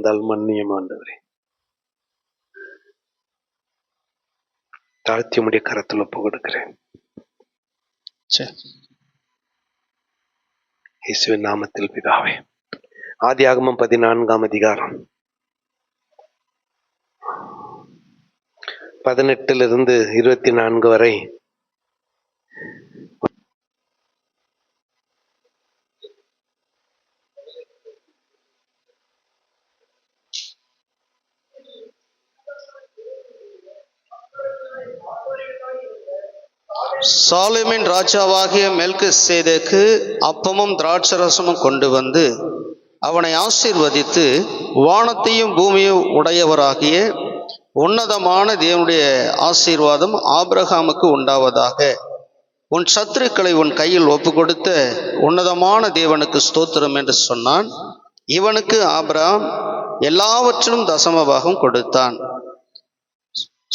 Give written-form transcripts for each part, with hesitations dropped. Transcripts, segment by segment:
இருந்தால் மன்னியும் ஆண்டவரே. தாழ்த்தி உம்முடைய கரத்தில் ஒப்பு கொடுக்கிறேன். இயேசுவின் நாமத்தில் பிதாவே. ஆதியாகமம் 14ஆம் அதிகாரம் 18 24 வரை சாலேமின் ராஜாவாகிய மெல்கிசேதேக்கு அப்பமும் திராட்சரசமும் கொண்டு வந்து அவனை ஆசீர்வதித்து, வானத்தையும் பூமியும் உடையவராகிய உன்னதமான தேவனுடைய ஆசீர்வாதம் ஆபிரகாமுக்கு உண்டாவதாக. உன் சத்துருக்களை உன் கையில் ஒப்பு கொடுத்த உன்னதமான தேவனுக்கு ஸ்தோத்திரம் என்று சொன்னான். இவனுக்கு ஆபிரகாம் எல்லாவற்றிலும் தசமபாகம் கொடுத்தான்.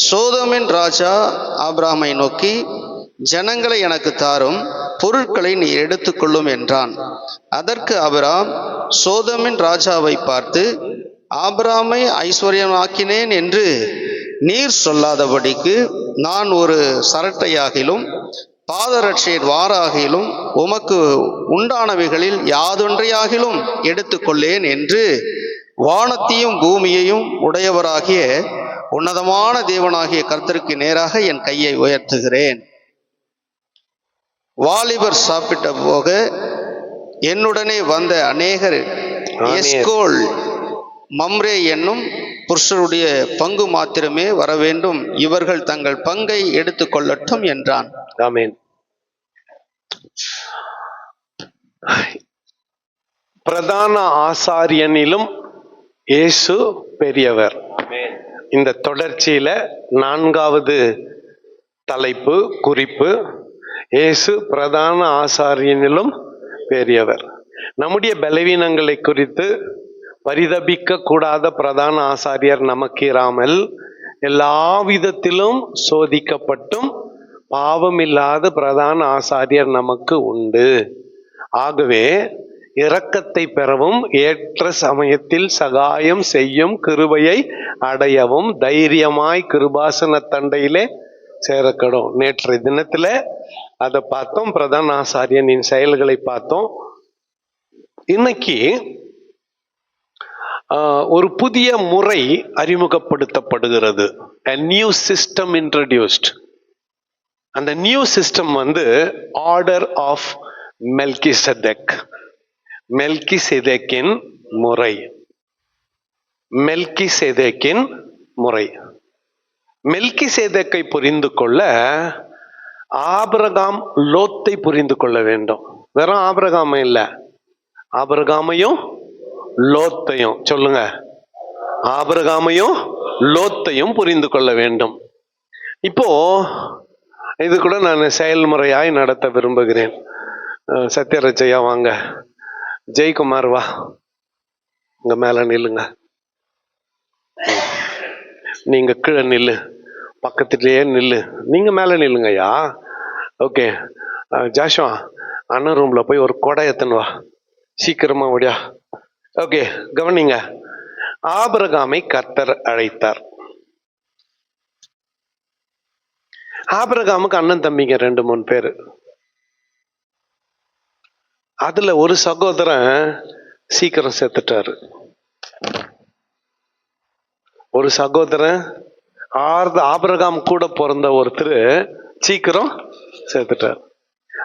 சோதோமின் ராஜா ஆபிரகாமை நோக்கி, ஜனங்களை எனக்கு தாரும், பொருட்களை நீ எடுத்துக்கொள்ளும் என்றான். அதற்கு ஆபிரகாம் சோதோமின் ராஜாவை பார்த்து, ஆபிரகாமை ஐஸ்வர்யமாக்கினேன் என்று நீர் சொல்லாதபடிக்கு நான் ஒரு சரட்டையாகிலும் பாதரட்சையின் வாராகிலும் உமக்கு உண்டானவைகளில் யாதொன்றையாகிலும் எடுத்துக்கொள்ளேன் என்று வானத்தையும் பூமியையும் உடையவராகிய உன்னதமான தேவனாகிய கர்த்தருக்கு நேராக என் கையை உயர்த்துகிறேன். வாலிபர் சாப்பிட்ட போக என்னுடனே வந்த அநேகர் எஸ்கோல் மம்ரே என்னும் புருஷருடைய பங்கு மாத்திரமே வர வேண்டும், இவர்கள் தங்கள் பங்கை எடுத்துக்கொள்ளட்டும் என்றான். ஆமென். பிரதான ஆசாரியனிலும் இயேசு பெரியவர். இந்த தொடர்ச்சியில 4வது தலைப்பு குறிப்பு, இயேசு பிரதான ஆசாரியனிலும் பெரியவர். நம்முடைய பலவீனங்களை குறித்து பரிதபிக்க கூடாத பிரதான ஆசாரியர் நமக்கு இராமல் எல்லா விதத்திலும் சோதிக்கப்பட்டும் பாவமில்லாத பிரதான ஆசாரியர் நமக்கு உண்டு. ஆகவே இரக்கத்தை பெறவும் ஏற்ற சமயத்தில் சகாயம் செய்யும் கிருபையை அடையவும் தைரியமாய் கிருபாசன தண்டையிலே சேரக்கடும். நேற்றைய தினத்துல அதை பார்த்தோம், பிரதான ஆசாரியனின் செயல்களை பார்த்தோம். இன்னைக்கு ஒரு புதிய முறை அறிமுகப்படுத்தப்படுகிறது. A new system introduced. அந்த new system order of Melchizedek. மெல்கிசெதேக்கின் முறை. மெல்கிசெதேக்கின் முறை. மெல்கிசேதேக்கை புரிந்து கொள்ள ஆபிரகாம் லோத்தை புரிந்து கொள்ள வேண்டும். வெறும் ஆபிரகாமை இல்ல, ஆபிரகாமையும் லோத்தையும் சொல்லுங்க, ஆபிரகாமையும் லோத்தையும் புரிந்து கொள்ள வேண்டும். இப்போ இது கூட நான் செயல்முறையாய் நடத்த விரும்புகிறேன். சத்யராஜையா வாங்க, ஜெயக்குமார் வா, உங்க மேல நில்லுங்க, நீங்க கீழே நில்லு, பக்கத்துலயே நில்லு, நீங்க மேல நில்லுங்கய்யா. ஓகே ஜாஷுவா, அண்ணன் ரூம்ல போய் ஒரு கொடை எத்தன்னு வா, சீக்கிரமா ஓடியா. ஓகே கவனிங்க, ஆபிரகாமை கர்த்தர் அழைத்தார். ஆபிரகாமுக்கு அண்ணன் தம்பிங்க 2-3 பேரு. அதுல ஒரு சகோதரன் சீக்கிரம் செத்துட்டாரு. ஒரு சகோதரன் ஆபிரகாம் கூட பிறந்த ஒருத்தர் சீக்கிரம் செத்துட்டார்.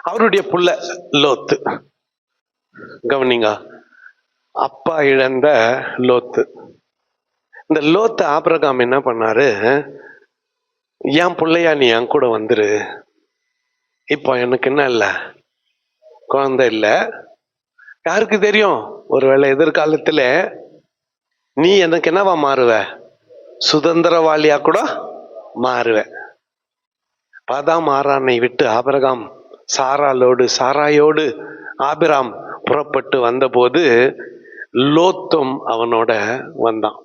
அவருடைய புள்ள லோத்து. கவனிங்க, அப்பா இழந்த லோத்து. இந்த லோத்து ஆபிரகாம் என்ன பண்ணாரு, என் பிள்ளையா நீ என் கூட வந்துரு, இப்போ எனக்கு என்ன இல்ல, குழந்தை இல்ல, யாருக்கு தெரியும், ஒருவேளை எதிர்காலத்துல நீ எனக்கு என்னவா மாறுவ, சுதந்திரவாளியா கூட மாறுவ. பாதாம் ஆரானை விட்டு ஆபிரகாம் சாராயோடு ஆபிராம் புறப்பட்டு வந்தபோது லோத்தும் அவனோட வந்தான்.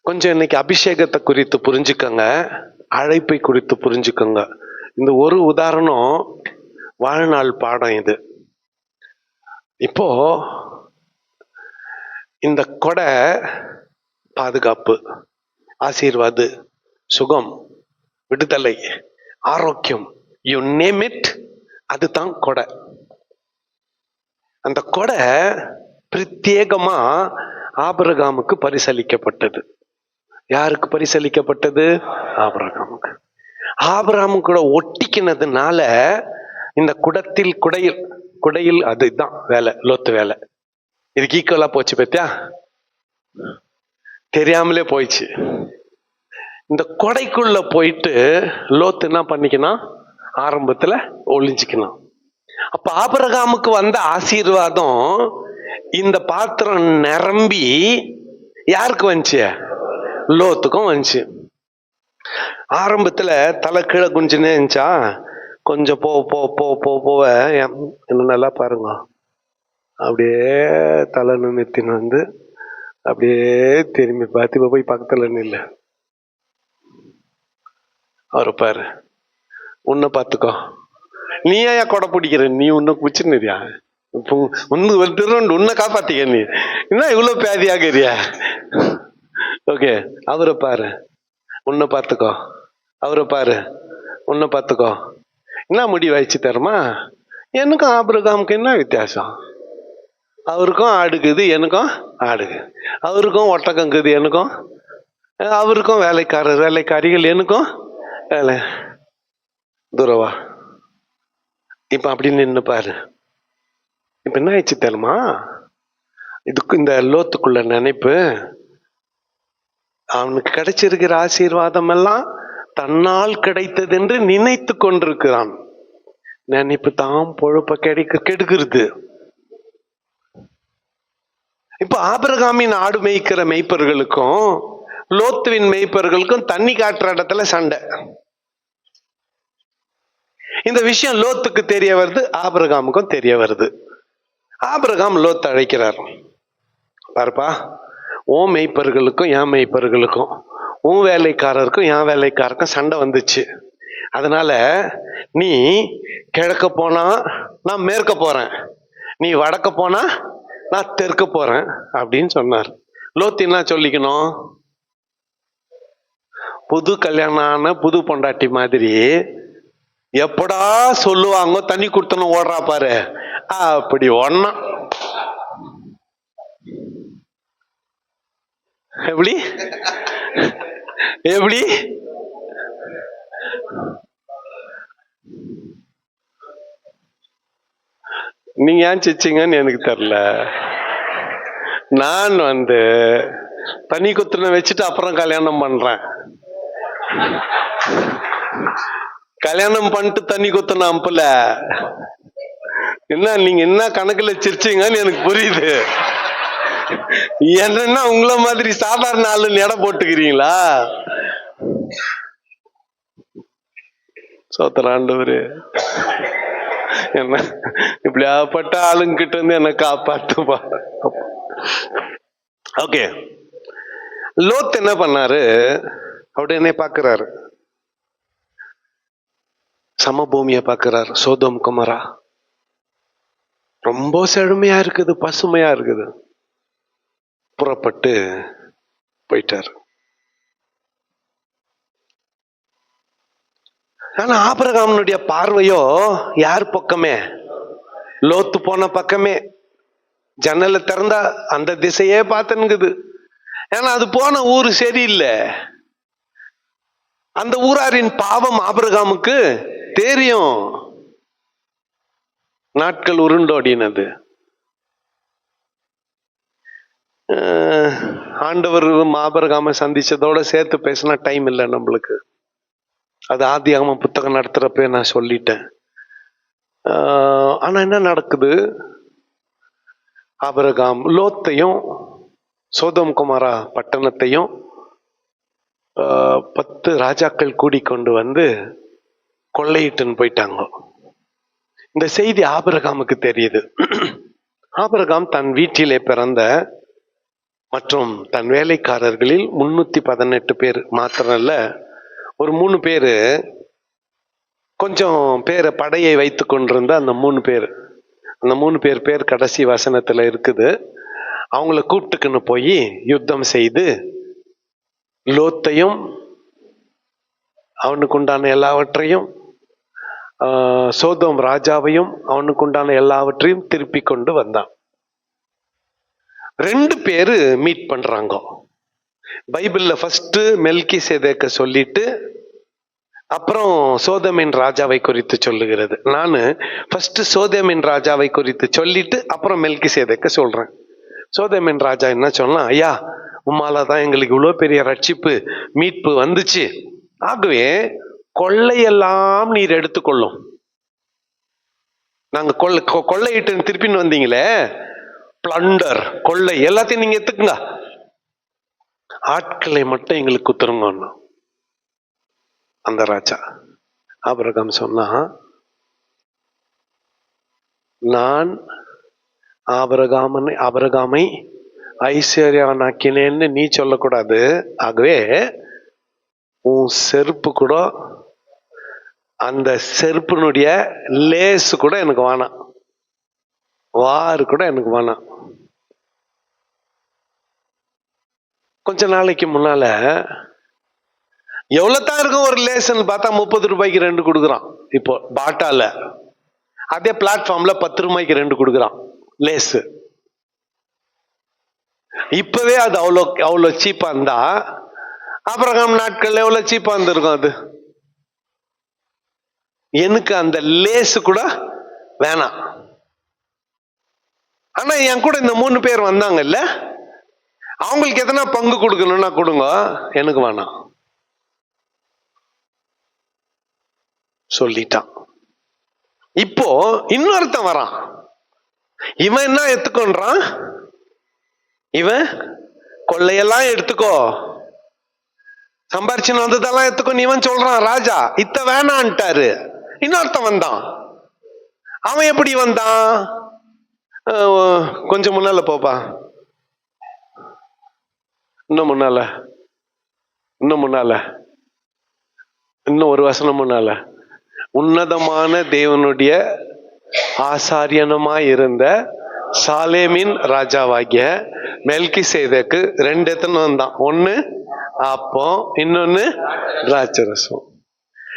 கொஞ்சம் இன்னைக்கு அபிஷேகத்தை குறித்து புரிஞ்சுக்கங்க, அழைப்பை குறித்து புரிஞ்சுக்கங்க. இந்த ஒரு உதாரணம் வாழ்நாள் பாடம் இது. இப்போ இந்த கொடை பாதுகாப்பு, ஆசீர்வாது, சுகம், விடுதலை, ஆரோக்கியம், யூ நேம் இட், அதுதான் கொடை. அந்த கொடை பிரத்யேகமா ஆபிரகாமுக்கு பரிசளிக்கப்பட்டது. யாருக்கு பரிசளிக்கப்பட்டது? ஆபிரகாமுக்கு. ஆபிரகாமு கூட ஒட்டிக்கினதுனால இந்த குடையில் அதுதான் வேலை, லோத்து வேலை. இதுக்கு ஈக்குவலா போச்சு பத்தியா, தெரியாமலே போயிடுச்சு. இந்த கொடைக்குள்ள போயிட்டு லோத்து என்ன பண்ணிக்கணும், ஆரம்பத்துல ஒளிஞ்சிக்கணும். அப்ப ஆபிரகாமுக்கு வந்த ஆசீர்வாதம் இந்த பாத்திரம் நிரம்பி யாருக்கு வந்துச்சு? லோத்துக்கும் வந்துச்சு. ஆரம்பத்துல தலை கீழே குஞ்சுனே இருந்துச்சா, கொஞ்சம் போவ என்ன நல்லா பாருங்க, அப்படியே தலை நிறுத்தின்னு வந்து அப்படியே திரும்பி பார்த்து இப்ப போய் பக்கத்துல நில்ல, அவரை பாரு, உன்னை பார்த்துக்கோ, நீ ஏன் கொடை பிடிக்கிற, நீ உன்னை குச்சிருந்தியா, உன்னை காப்பாத்திக்க, நீ என்ன இவ்வளவு பேதியாகிறியா? ஓகே, அவரை பாரு, உன்னை பார்த்துக்கோ, அவரை பாரு, உன்னை பார்த்துக்கோ. என்ன முடிவாயிடுச்சு தருமா? எனக்கும் ஆபிரகாமுக்கு என்ன வித்தியாசம்? அவருக்கும் ஆடுக்குது, எனக்கும் ஆடுக்கு. அவருக்கும் ஒட்டகங்குது, எனக்கும். அவருக்கும் வேலைக்காரிகள், எனக்கும் வேலை. தூரவா இப்ப அப்படி நின்று பாரு. இப்ப என்ன ஆயிடுச்சு தெரியுமா? இதுக்கு இந்த லோத்துக்குள்ள நினைப்பு, அவனுக்கு கிடைச்சிருக்கிற ஆசீர்வாதம் எல்லாம் தன்னால் கிடைத்தது என்று நினைத்து கொண்டிருக்கிறான். நினைப்பு தான் பொழப்ப கெடுக்கிறது. இப்ப ஆபிரகாமின் ஆடு மேய்க்கிற மெய்ப்பர்களுக்கும் லோத்துவின் மெய்ப்பர்களுக்கும் தண்ணி காட்டுற இடத்துல சண்டை. இந்த விஷயம் லோத்துக்கு தெரிய வருது, ஆபிரகாமுக்கும் தெரிய வருது. ஆபிரகாம் லோத்து அழைக்கிறார். பாருப்பா, உன் மெய்ப்பர்களுக்கும் என் மெய்ப்பர்களுக்கும், உன் வேலைக்காரருக்கும் என் வேலைக்காரருக்கும் சண்டை வந்துச்சு. அதனால நீ கிழக்க போனா நான் மேற்க போறேன், நீ வடக்க போனா நான் தெற்க போறேன் அப்படின்னு சொன்னார். லோத்து என்ன சொல்லிக்கணும்? புது கல்யாணம் ஆன புது பொண்டாட்டி மாதிரி எப்படா சொல்லுவாங்க தண்ணி கொடுத்தனும் ஓடுறா பாரு, அப்படி ஒன்னா. எப்படி எப்படி நீங்க ஏன் சிச்சிங்கன்னு எனக்கு தெரியல. நான் தண்ணி குத்துன வச்சுட்டு அப்புறம் கல்யாணம் பண்றேன். கல்யாணம் பண்ணிட்டு தண்ணி குத்துன அம்புல என்ன நீங்க என்ன கணக்குல சிரிச்சீங்கன்னு எனக்கு புரியுது. என்னன்னா உங்கள மாதிரி சாதாரண ஆளுன்னு எடை போட்டுக்கிறீங்களா? சோத்தராண்டவரு என்ன இப்படியாப்பட்ட ஆளுங்கிட்ட இருந்து என்ன காப்பாத்துப்பா. ஓகே, லோத் என்ன பண்ணாரு? உடனே பாக்குறாரு, சமபூமிய பாக்குறாரு. சோதோம் குமரா ரொம்ப செழுமையா இருக்குது, பசுமையா இருக்குது. புறப்பட்டு போயிட்டாரு. ஆனா ஆபிரகாமுடைய பார்வையோ யார் பக்கமே? லோத்து போன பக்கமே. ஜன்னல திறந்தா அந்த திசையே பார்த்துனுக்குது. ஏன்னா அது போன ஊரு சரியில்லை. அந்த ஊராரின் பாவம் ஆபிரகாமுக்கு தெரியும். நாட்கள் உருண்டோடினது. ஆண்டவர் ஆபிரகாமை சந்திச்சதோட சேர்த்து பேசினா டைம் இல்லை நம்மளுக்கு. அது ஆதியாகம புத்தகம் நடத்துறப்ப நான் சொல்லிட்டேன். ஆனா என்ன நடக்குது? ஆபிரகாம் லோத்தையும் சோதோம் குமாரா பட்டணத்தையும் 10 ராஜாக்கள் கூடிக்கொண்டு வந்து கொள்ளையிட்டுன்னு போயிட்டாங்க. இந்த செய்தி ஆபிரகாமுக்கு தெரியுது. ஆபிரகாம் தன் வீட்டிலே பிறந்த மற்றும் தன் வேலைக்காரர்களில் 318 பேர் மாத்திரம் இல்ல, ஒரு 3 பேரு கொஞ்சம் பேரை படையை வைத்து கொண்டிருந்த அந்த 3 பேர், அந்த 3 பேர் கடைசி வசனத்துல இருக்குது. அவங்கள கூப்பிட்டுக்குன்னு போய் யுத்தம் செய்து லோத்தையும் அவனுக்கு உண்டான எல்லாவற்றையும், சோதோம் ராஜாவையும் அவனுக்கு உண்டான எல்லாவற்றையும் திருப்பி கொண்டு வந்தான். 2 பேரு மீட் பண்றாங்க. பைபிள்ல ஃபர்ஸ்ட் மெல்கிசேதேக்க சொல்லிட்டு அப்புறம் சோதோமின் ராஜாவை குறித்து சொல்லுகிறது. நான் ஃபர்ஸ்ட் சோதோமின் ராஜாவை குறித்து சொல்லிட்டு அப்புறம் மெல்கிசேதேக்க சொல்றேன். சோதோமின் ராஜா என்ன சொன்னா, ஐயா உம்மாலதான் எங்களுக்கு இவ்வளவு பெரிய ரட்சிப்பு மீட்பு வந்துச்சு, ஆகவே கொள்ளையெல்லாம் நீர் எடுத்துக்கொள்ளும். நாங்க கொள்ளையிட்டு திருப்பின்னு வந்தீங்களே, பிளண்டர் கொள்ளை எல்லாத்தையும் நீங்க எடுத்துக்குங்க, ஆட்களை மட்டும் எங்களுக்கு உத்தரங்க. அந்த ராஜா ஆபிரகாம் சொன்னா, நான் ஆபிரகாமை ஐஸ்வர்யவானாக்கினேன்னு நீ சொல்லக்கூடாது, ஆகவே உன் செருப்பு கூட, அந்த செருப்பினுடைய லேசு கூட எனக்கு வேணாம், வாறு கூட எனக்கு வேணாம். கொஞ்ச நாளைக்கு முன்னால எவ்வளவுதான் இருக்கும் ஒரு லேஸ்ன்னு பார்த்தா 30 ரூபாய்க்கு 2 கொடுக்குறான். இப்போ பாட்டால அதே பிளாட்ஃபார்ம்ல 10 ரூபாய்க்கு 2 கொடுக்குறான் லேஸ். இப்பவே அது அவ்வளோ சீப்பா இருந்தா ஆபிரகாம் நாட்கள்ல எவ்வளவு சீப்பா இருந்திருக்கும் அது. எனக்கு அந்த லேஸ் கூட வேணாம். ஆனா என் கூட இந்த 3 பேர் வந்தாங்கல்ல, அவங்களுக்கு எதனா பங்கு கொடுக்கணும்னா கொடுங்க, எனக்கு வேணாம் சொல்லிட்டான். இப்போ இன்னொருத்தன் வரான், இவன் என்ன எடுத்துக்கொண்டான், இவன் கொள்ளையெல்லாம் எடுத்துக்கோ, சம்பாரிச்சுன்னு வந்ததெல்லாம் எடுத்துக்கோ இவன் சொல்றான். ராஜா இத்த வேணான்ட்டாரு. இன்னொருத்தன் வந்தான். அவன் எப்படி வந்தான், கொஞ்சம் முன்னால போப்பா, இன்னும் ஒரு வசனம் முன்னால. உன்னதமான தேவனுடைய ஆசாரியனுமாய் இருந்த சாலேமின் ராஜாவாகிய மெல்கிசேதேக்கு 2 எத்தனை வந்தான், ஒன்னு அப்போ இன்னொன்னு திராட்சரசம்.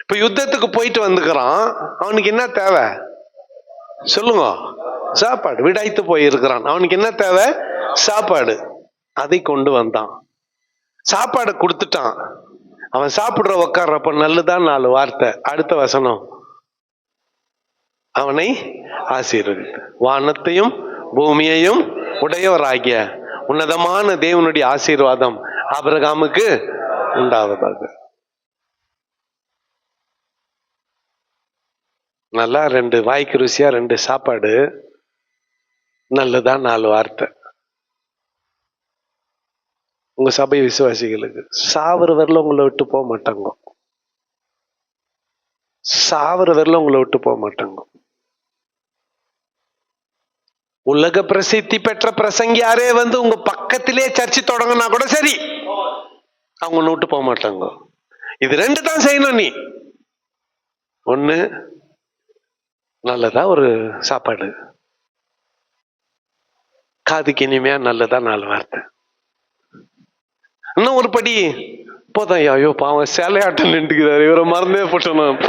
இப்ப யுத்தத்துக்கு போயிட்டு வந்துக்கிறான். அவனுக்கு என்ன தேவை சொல்லுங்க, சாப்பாடு. விடாய்த்து போயிருக்கிறான், அவனுக்கு என்ன தேவை, சாப்பாடு. அதை கொண்டு வந்தான், சாப்பாடு கொடுத்துட்டான். அவன் சாப்பிடுற உட்கார்றப்ப நல்லதான் 4 வார்த்தை. அடுத்த வசனம், அவனை ஆசீர்வதித்து வானத்தையும் பூமியையும் உடையவராகிய உன்னதமான தேவனுடைய ஆசீர்வாதம் ஆபிரகாமுக்கு உண்டாவதாக. நல்லா 2 வாய்க்கு ருசியா 2 சாப்பாடு, நல்லதா 4 வார்த்தை. உங்க சபை விசுவாசிகளுக்கு சாவர வரல உங்களை விட்டு போக மாட்டாங்க, சாவர வரல உங்களை விட்டு போக மாட்டாங்க. உலக பிரசித்தி பெற்ற பிரசங்கியாரே வந்து உங்க பக்கத்திலே சர்ச்சை தொடங்கினா கூட சரி, அவங்க விட்டு போக மாட்டாங்க. இது 2 தான் செய்யணும். நீ ஒண்ணு நல்லதா ஒரு சாப்பாடு, காதுக்கு இனிமையா நல்லதா 4 வார்த்தை. இன்னும் ஒரு படி போதும், ஐயோ பாவம் சேலையாட்டம் நின்றுக்கிறாரு, இவரை மறந்தே போட்டோம், நான்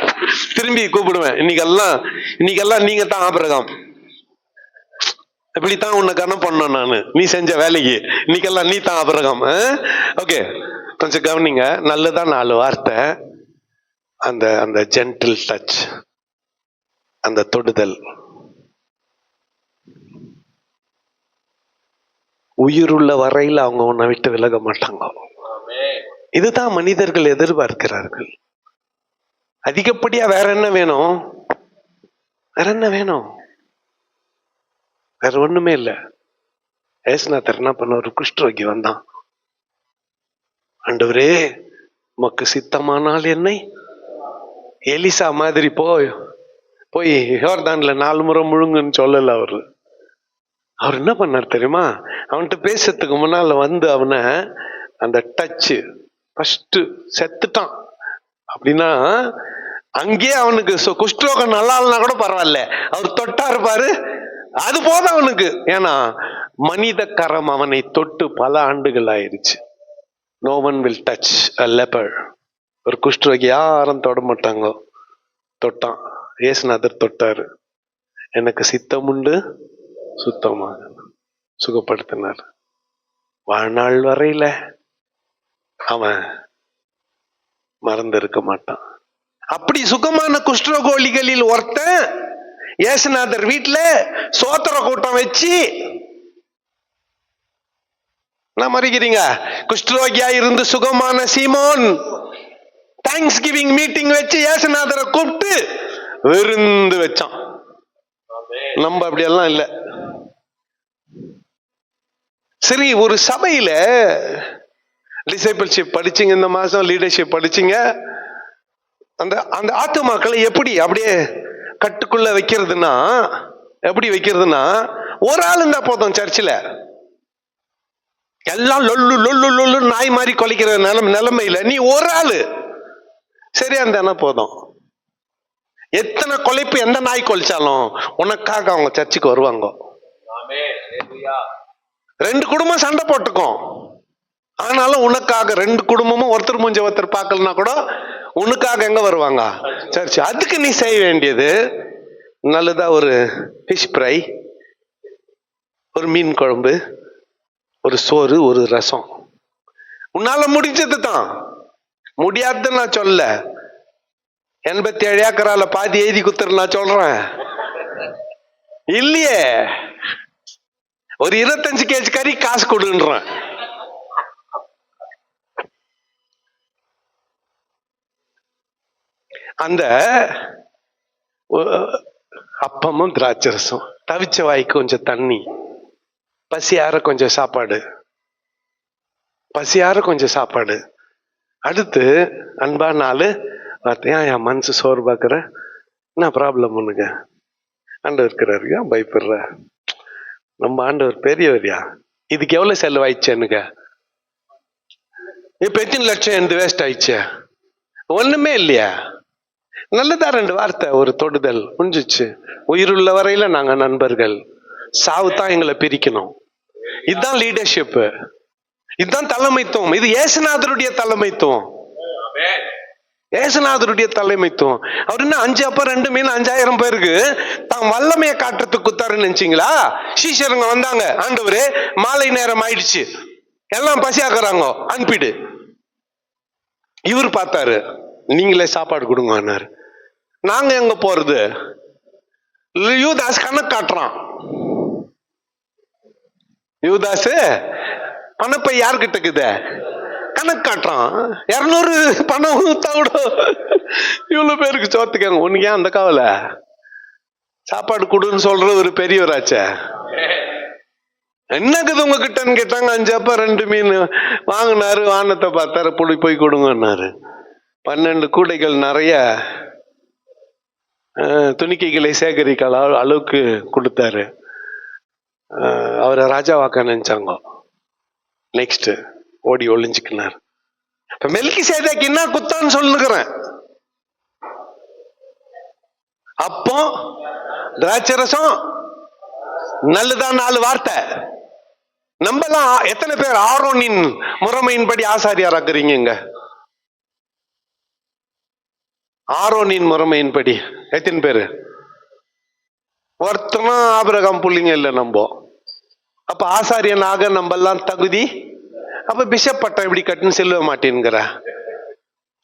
திரும்பி கூப்பிடுவேன். இன்னைக்கெல்லாம் நீங்க தான் ஆபிரகாம், இப்படித்தான் உன்னை கனம் பண்ணணும் நானு, நீ செஞ்ச வேலைக்கு இன்னைக்கெல்லாம் நீ தான் ஆபிரகாம். ஓகே, கொஞ்சம் கவனிங்க. நல்லதா 4 வார்த்தை, அந்த ஜென்டில் டச், அந்த தொடுதல், உயிருள்ள வரையில் அவங்க உன்னை விட்டு விலக மாட்டாங்க. இதுதான் மனிதர்கள் எதிர்பார்க்கிறார்கள். அதிகப்படியா வேற என்ன வேணும், வேற ஒண்ணுமே இல்ல. ஏசுநாதர் என்ன பண்ண, ஒரு குஷ்டரோகி வந்தான். ஆண்டவரே உமக்கு சித்தமானால் என்னை எலிசா மாதிரி போய் யோர்தான்ல 4 முறை முழுங்குன்னு சொல்லல. அவர் என்ன பண்ணார் தெரியுமா, அவன்கிட்ட பேசுறதுக்கு முன்னால வந்து அவனை அந்த டச்சு ஃபர்ஸ்ட் செத்துட்டான். அப்படின்னா அங்கேயே அவனுக்கு குஷ்டரோகம் நல்லா இல்லைனா கூட பரவாயில்ல, அவர் தொட்டா இருப்பாரு, அது போதும் அவனுக்கு. ஏன்னா மனித கரம் அவனை தொட்டு பல ஆண்டுகள் ஆயிருச்சு. No one will touch a leper. ஒரு குஷ்டரோகி யாரும் தொட மாட்டாங்க. தொட்டான், இயேசுநாதர் தொட்டாரு. எனக்கு சித்தம் உண்டு, சுத்தமாக சுகப்படுத்தினார். வாழ்நாள் வரையில அவன் மறந்து இருக்க மாட்டான். அப்படி சுகமான குஷ்டரோகிகளில் ஒருத்தன் இயேசுநாதர் வீட்டுல சோத்திர கூட்டம் வச்சு, நான் மறிக்கிறீங்க, குஷ்டரோகியா இருந்து சுகமான சீமோன் தேங்க்ஸ் கிவிங் மீட்டிங் வச்சு இயேசுநாதரை கூப்பிட்டு விருந்து வச்சான். நம்ம அப்படியெல்லாம் இல்ல. சரி, ஒரு சபையில டிசைபிள்ஷிப் படிச்சீங்க, இந்த மாசம் லீடர்ஷிப் படிச்சீங்க. அந்த அந்த ஆத்துமாக்களை எப்படி அப்படியே கட்டுக்குள்ள வைக்கிறதுனா, எப்படி வைக்கிறதுனா, ஒரு ஆள் இருந்தா போதும். சர்ச்சில் எல்லாம் லொல்லு லொல்லு லொல்லு நாய் மாதிரி கொலைக்கிற நிலைமையில நீ ஒரு ஆளு சரியா இருந்தா போதும். எத்தனை கொலைப்பு எந்த நாய் கொலைச்சாலும் உனக்காக அவங்க சர்ச்சுக்கு வருவாங்க. 2 குடும்பம் சண்டை போட்டுக்கும், ஆனாலும் உனக்காக 2 குடும்பமும் ஒருத்தர் மூஞ்ச ஒருத்தர் பார்க்கலன்னா கூட உனக்காக எங்க வருவாங்க? சர்ச். அதுக்கு நீ செய்ய வேண்டியது நல்லதா ஒரு ஃபிஷ் ஃப்ரை, ஒரு மீன் குழம்பு, ஒரு சோறு, ஒரு ரசம். உன்னால முடிஞ்சது தான். முடியாதுன்னு நான் சொல்ல. 87 ஏக்கரால பாதி எழுதி குத்துரு நான் சொல்றேன் இல்லையே. ஒரு 25 கேஜி கறி காசு கொடுன்றேன். அந்த அப்பமும் திராட்சரசம், தவிச்ச வாய்க்கு கொஞ்சம் தண்ணி, பசியார கொஞ்சம் சாப்பாடு, பசியார கொஞ்சம் சாப்பாடு. அடுத்து அன்பா 4 வார்த்தையா, என் மனசு சோறு பார்க்குற, என்ன ப்ராப்ளம் உனக்கு? ஆண்டவர் இருக்கிறாருயா, பயப்படுற? நம்ம ஆண்டவர் பெரியவரியா, இதுக்கு எவ்வளவு செலவாயிடுச்சு? எனக்கு இப்ப எத்தனை லட்சம் எந்த வேஸ்ட் ஆயிடுச்சு? ஒண்ணுமே இல்லையா? நல்லதா 2 வார்த்தை, ஒரு தொடுதல், முடிஞ்சிச்சு. உயிருள்ள வரையில நாங்க நண்பர்கள், சாவு தான் எங்களை பிரிக்கணும். இதுதான் லீடர்ஷிப், இதுதான் தலைமைத்துவம். இது இயேசுநாதருடைய தலைமைத்துவம். இயேசுநாதருடைய தலைமைத்துவம். அவர் என்ன 5 அப்ப 2 மீன் 5000 பேருக்கு தான் வல்லமையை காட்டுறதுக்கு குத்தாருன்னு நினைச்சீங்களா? சீஷருங்க வந்தாங்க, ஆண்டவரே மாலை நேரம் ஆயிடுச்சு, எல்லாம் பசியாக்குறாங்க, அனுப்பிடு. இவர் பார்த்தாரு, நீங்களே சாப்பாடு கொடுங்க. நாங்க எங்க போறது? யூதாஸ் கணக்கு காட்டுறான். யூதாஸ் பணப்பை யாருக்கிட்ட இருக்குது கணக்கு காட்டுறான். 200 பணம் கூட இவ்வளவு பேருக்கு சோத்துக்காங்க. உனக்கு ஏன் அந்த கவலை? சாப்பாடு கொடுன்னு சொல்ற ஒரு பெரியவராச்ச. என்னக்குது உங்ககிட்டன்னு கேட்டாங்க. 5 அப்ப 2 மீன் வாங்கினாரு. வானத்தை பார்த்தாரு, புளி போய் கொடுங்கன்னாரு. 12 கூடைகள் நிறைய துணிக்கைகளை சேகரிக்க அளவுக்கு கொடுத்தாரு. அவரை ராஜாவாக்க நினைச்சாங்க. நெக்ஸ்ட் ஓடி ஒளிஞ்சுக்கினார். இப்ப மெல்கிசேதேக்கு என்ன குத்தான்னு சொல்லுகிறேன். அப்போ திராட்சரசம் நல்லதான் 4 வார்த்தை. நம்மலாம் எத்தனை பேர் ஆரோனின் முறைமையின்படி ஆசாரியாராக்குறீங்க? ஆரோனின் முறைமையின்படி எத்தனை பேரு? ஒருத்தனும் ஆபிரகாம் புள்ளிங்க இல்ல நம்ம. அப்ப ஆசாரியனாக நம்ம எல்லாம் தகுதி. அப்ப பிஷப் பட்டம் எப்படி கட்டுன்னு செல்ல மாட்டேங்கிற.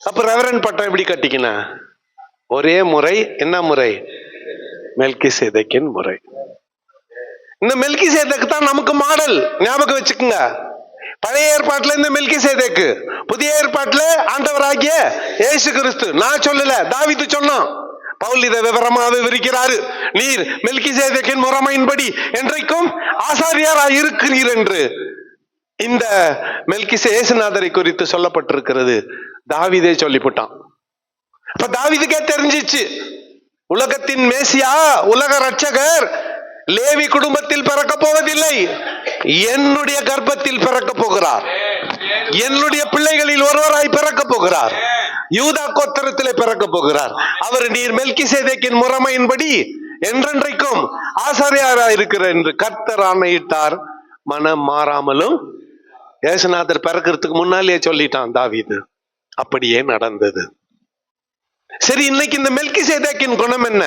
அப்ப ரெவரண்ட் பட்டம் எப்படி கட்டிக்கின? ஒரே முறை. என்ன முறை? மெல்கிசேதேக்கின் முறை. இந்த மெல்கிசேதேக்கு தான் நமக்கு மாடல். ஞாபகம் வச்சுக்கோங்க. பழைய ஏற்பாட்டுல இந்த மெல்கிசேதேக்கு, புதிய ஏற்பாட்டுல ஆண்டவராகிய இயேசு கிறிஸ்து. நான் சொல்லல, தாவீது சொன்னான். பவுல் இதை விவரமாக விவரிக்கிறாரு. நீர் மெல்கிசேதேக்கின் முறைமையின்படி என்றைக்கும் ஆசாரியராய் இருக்கிறீர் என்று இந்த இயேசுநாதரை குறித்து சொல்லப்பட்டிருக்கிறது. தாவீதே சொல்லிவிட்டான். அப்ப தாவீதுக்கே தெரிஞ்சிச்சு, உலகத்தின் மேசியா, உலக ரட்சகர் லேவி குடும்பத்தில் பிறக்க போவதில்லை, என்னுடைய கர்ப்பத்தில் பிறக்க போகிறார். என்னுடைய பிள்ளைகளில் ஒருவராய் பிறக்க போகிறார். யூதா கோத்திரத்திலே பிறக்க போகிறார். அவர் நீர் மெல்கிசேதேக்கின் முறைமையின்படி என்றென்றைக்கும் ஆசாரியராய் இருக்கிறார் என்று கர்த்தர் ஆணையிட்டார். மனம் மாறாமலும். இயேசுநாதர் பிறக்கிறதுக்கு முன்னாலேயே சொல்லிட்டான் தாவீது. அப்படியே நடந்தது. சரி, இன்னைக்கு இந்த மெல்கிசேதேக்கின் குணம் என்ன?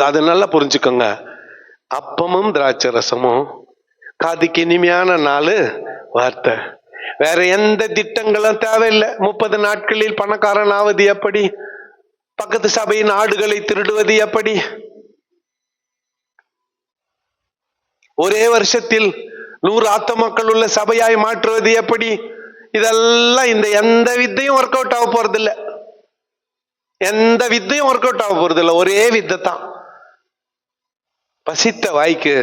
அது நல்லா புரிஞ்சுக்கோங்க. அப்பமும் திராட்சை ரசமும் காதுக்கு இனிமையான 4 வார்த்தை. வேற எந்த திட்டங்களும் தேவையில்லை. 30 நாட்களில் பணக்காரன் ஆவது எப்படி? பக்கத்து சபையின் ஆடுகளை திருடுவது எப்படி? ஒரே வருஷத்தில் 100 ஆத்துமாக்கள் உள்ள சபையாய் மாற்றுவது எப்படி? இதெல்லாம் எந்த வித்தையும் ஒர்க் அவுட் ஆக போறது இல்லை. எந்த வித்தையும் ஒர்க் அவுட் ஆக போறது இல்லை. ஒரே வித்தை தான். பசித்த வாய்க்கு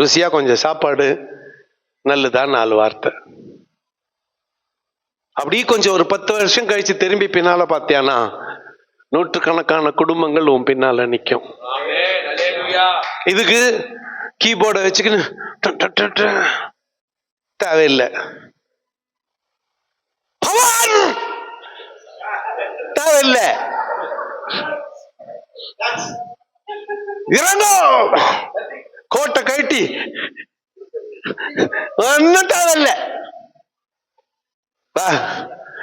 ருசியா கொஞ்சம் சாப்பாடு, நல்லதா 4 வார்த்தை. அப்படி கொஞ்சம் ஒரு 10 வருஷம் கழிச்சு திரும்பி பின்னால பார்த்தியானா நூற்றுக்கணக்கான குடும்பங்கள் உன் பின்னால நிக்கும். இதுக்கு கீபோர்டை வச்சுக்கின்னு தேவையில்லை. தேவையில்லை. இறங்கோ கோட்டை கட்டி ஒன்னும் தேவையில்லை.